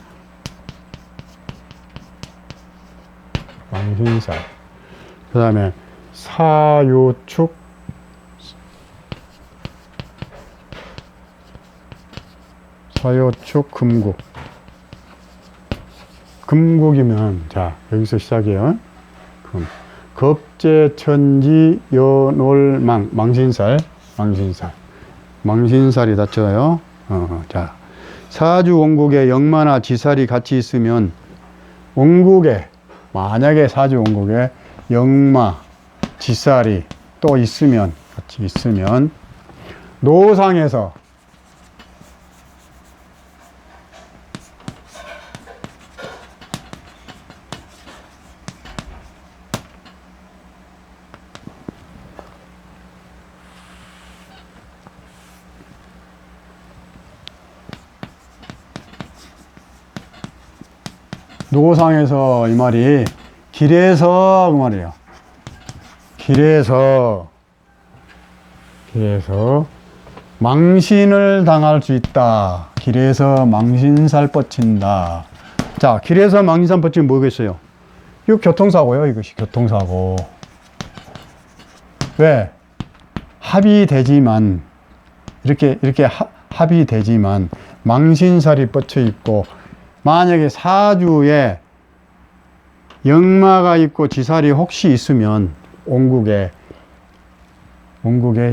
그 다음에 사요축. 금국. 금국이면, 자, 여기서 시작이에요. 겁재천지 연월망. 망신살이 닫혀요. 자, 사주 원국에 영마나 지살이 같이 있으면, 만약에 사주 원국에 영마, 지살이 또 같이 있으면, 노상에서 이 말이 길에서 그 말이에요. 길에서 망신을 당할 수 있다. 길에서 망신살 뻗친다. 자, 길에서 망신살 뻗치면 뭐겠어요? 이거 교통사고요. 이것이 교통사고. 왜? 합의되지만 이렇게 합의되지만 망신살이 뻗쳐 있고, 만약에 사주에 영마가 있고 지살이 혹시 있으면 원국에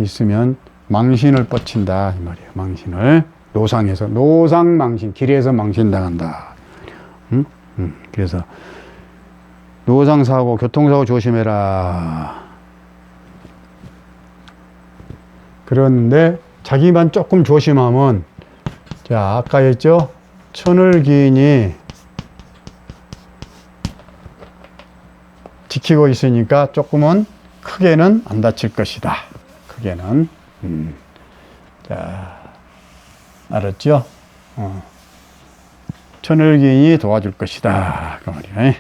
있으면 망신을 뻗친다 이 말이에요. 망신을 노상에서 노상망신, 길에서 망신당한다. 그래서 노상사고, 교통사고 조심해라. 그런데 자기만 조금 조심하면, 자, 아까 했죠? 천을기인이 지키고 있으니까 조금은 크게는 안 다칠 것이다. 크게는. 자, 알았죠? 천을기인이 도와줄 것이다. 그 말이야.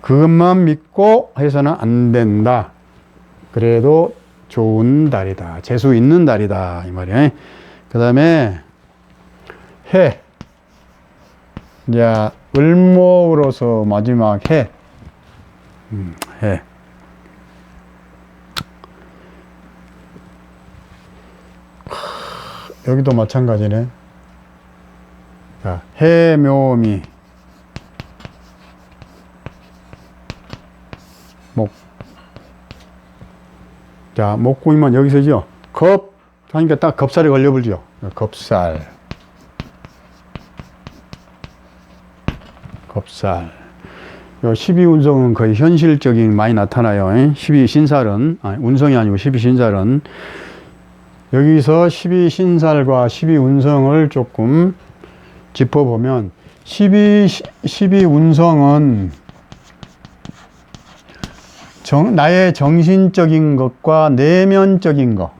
그것만 믿고 해서는 안 된다. 그래도 좋은 달이다. 재수 있는 달이다. 이 말이야. 그 다음에 해. 자, 을목으로서 마지막 해. 해. 여기도 마찬가지네. 자, 해묘미. 목. 자, 목구이만 여기서죠. 하니까 딱 겁살이 걸려버리죠. 겁살. 요 12운성은 거의 현실적인 많이 나타나요. 12신살은, 운성이 아니고 12신살은. 여기서 12신살과 12운성을 조금 짚어보면, 12운성은 나의 정신적인 것과 내면적인 것,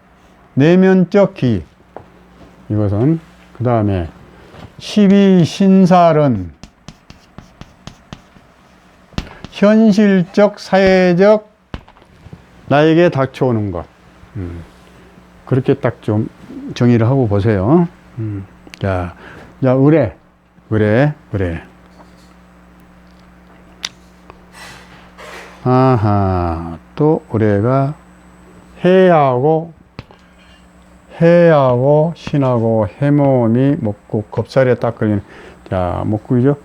내면적 기. 이것은, 그 다음에 12신살은 현실적, 사회적, 나에게 닥쳐오는 것. 그렇게 딱 좀 정의를 하고 보세요. 자, 의뢰. 아하, 또 의뢰가 해하고 신하고 해모음이 목구, 겁살에 딱 걸리네. 자, 목구이죠?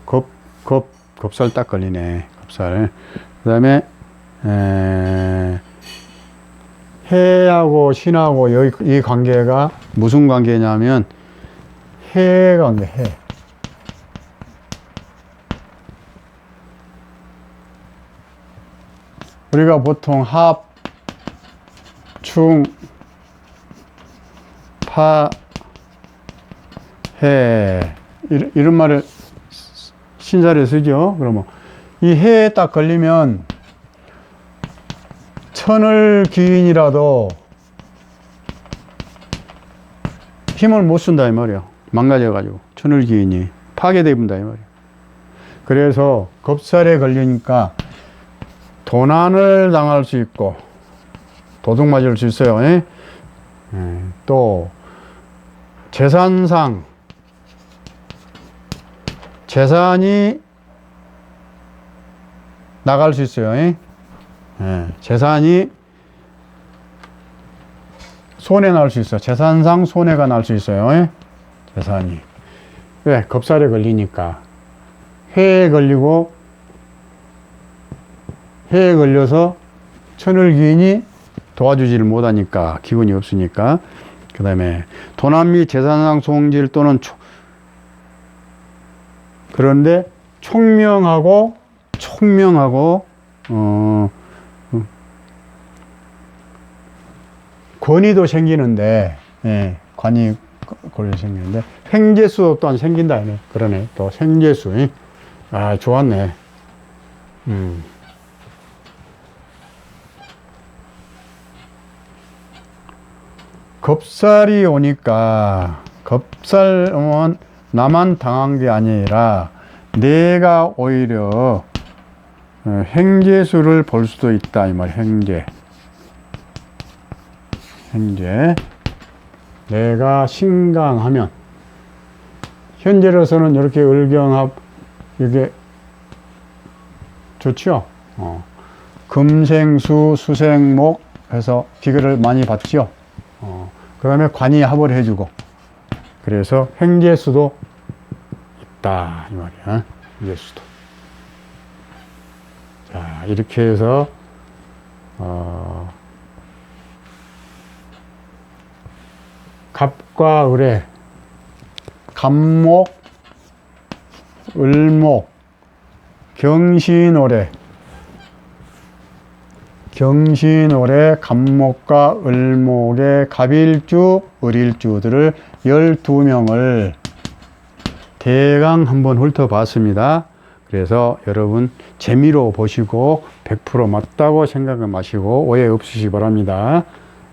겁살 딱 걸리네. 겁살. 그 다음에, 해하고 신하고 이 관계가 무슨 관계냐면, 해 관계, 해. 우리가 보통 합, 충, 파, 해, 이런 말을 신살에 쓰죠. 그러면 이 해에 딱 걸리면 천을 기인이라도 힘을 못 쓴다 이 말이야. 망가져가지고 천을 기인이 파괴돼 본다 이 말이야. 그래서 겁살에 걸리니까 도난을 당할 수 있고 도둑 맞을 수 있어요. 또 재산상 재산이 나갈 수 있어요. 재산이 손해 날 수 있어요. 재산상 손해가 날 수 있어요. 재산이. 왜? 겁살에 걸리니까. 해에 걸려서 천을기인이 도와주지를 못하니까, 기운이 없으니까. 그 다음에 도난 및 재산상 손실 또는 그런데 총명하고 권위도 생기는데, 관이 걸려 생기는데 횡재수 또한 생긴다. 그러네. 또 생재수. 아, 좋았네. 겁살이 오니까, 겁살 오면 나만 당한 게 아니라 내가 오히려 횡재수를 볼 수도 있다 이 말. 횡재. 내가 신강하면, 현재로서는 이렇게 을경합 이게 좋죠. 금생수 수생목 해서 기회를 많이 받죠. 그 다음에 관이 합을 해주고, 그래서 횡재수도 있다 이 말이야. 횡재수도. 자, 이렇게 해서 갑과 을의 갑목, 을목, 경신오래, 갑목과 을목의 갑일주, 을일주들을 12명을 대강 한번 훑어봤습니다. 그래서 여러분 재미로 보시고 100% 맞다고 생각을 마시고 오해 없으시기 바랍니다.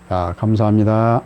자, 감사합니다.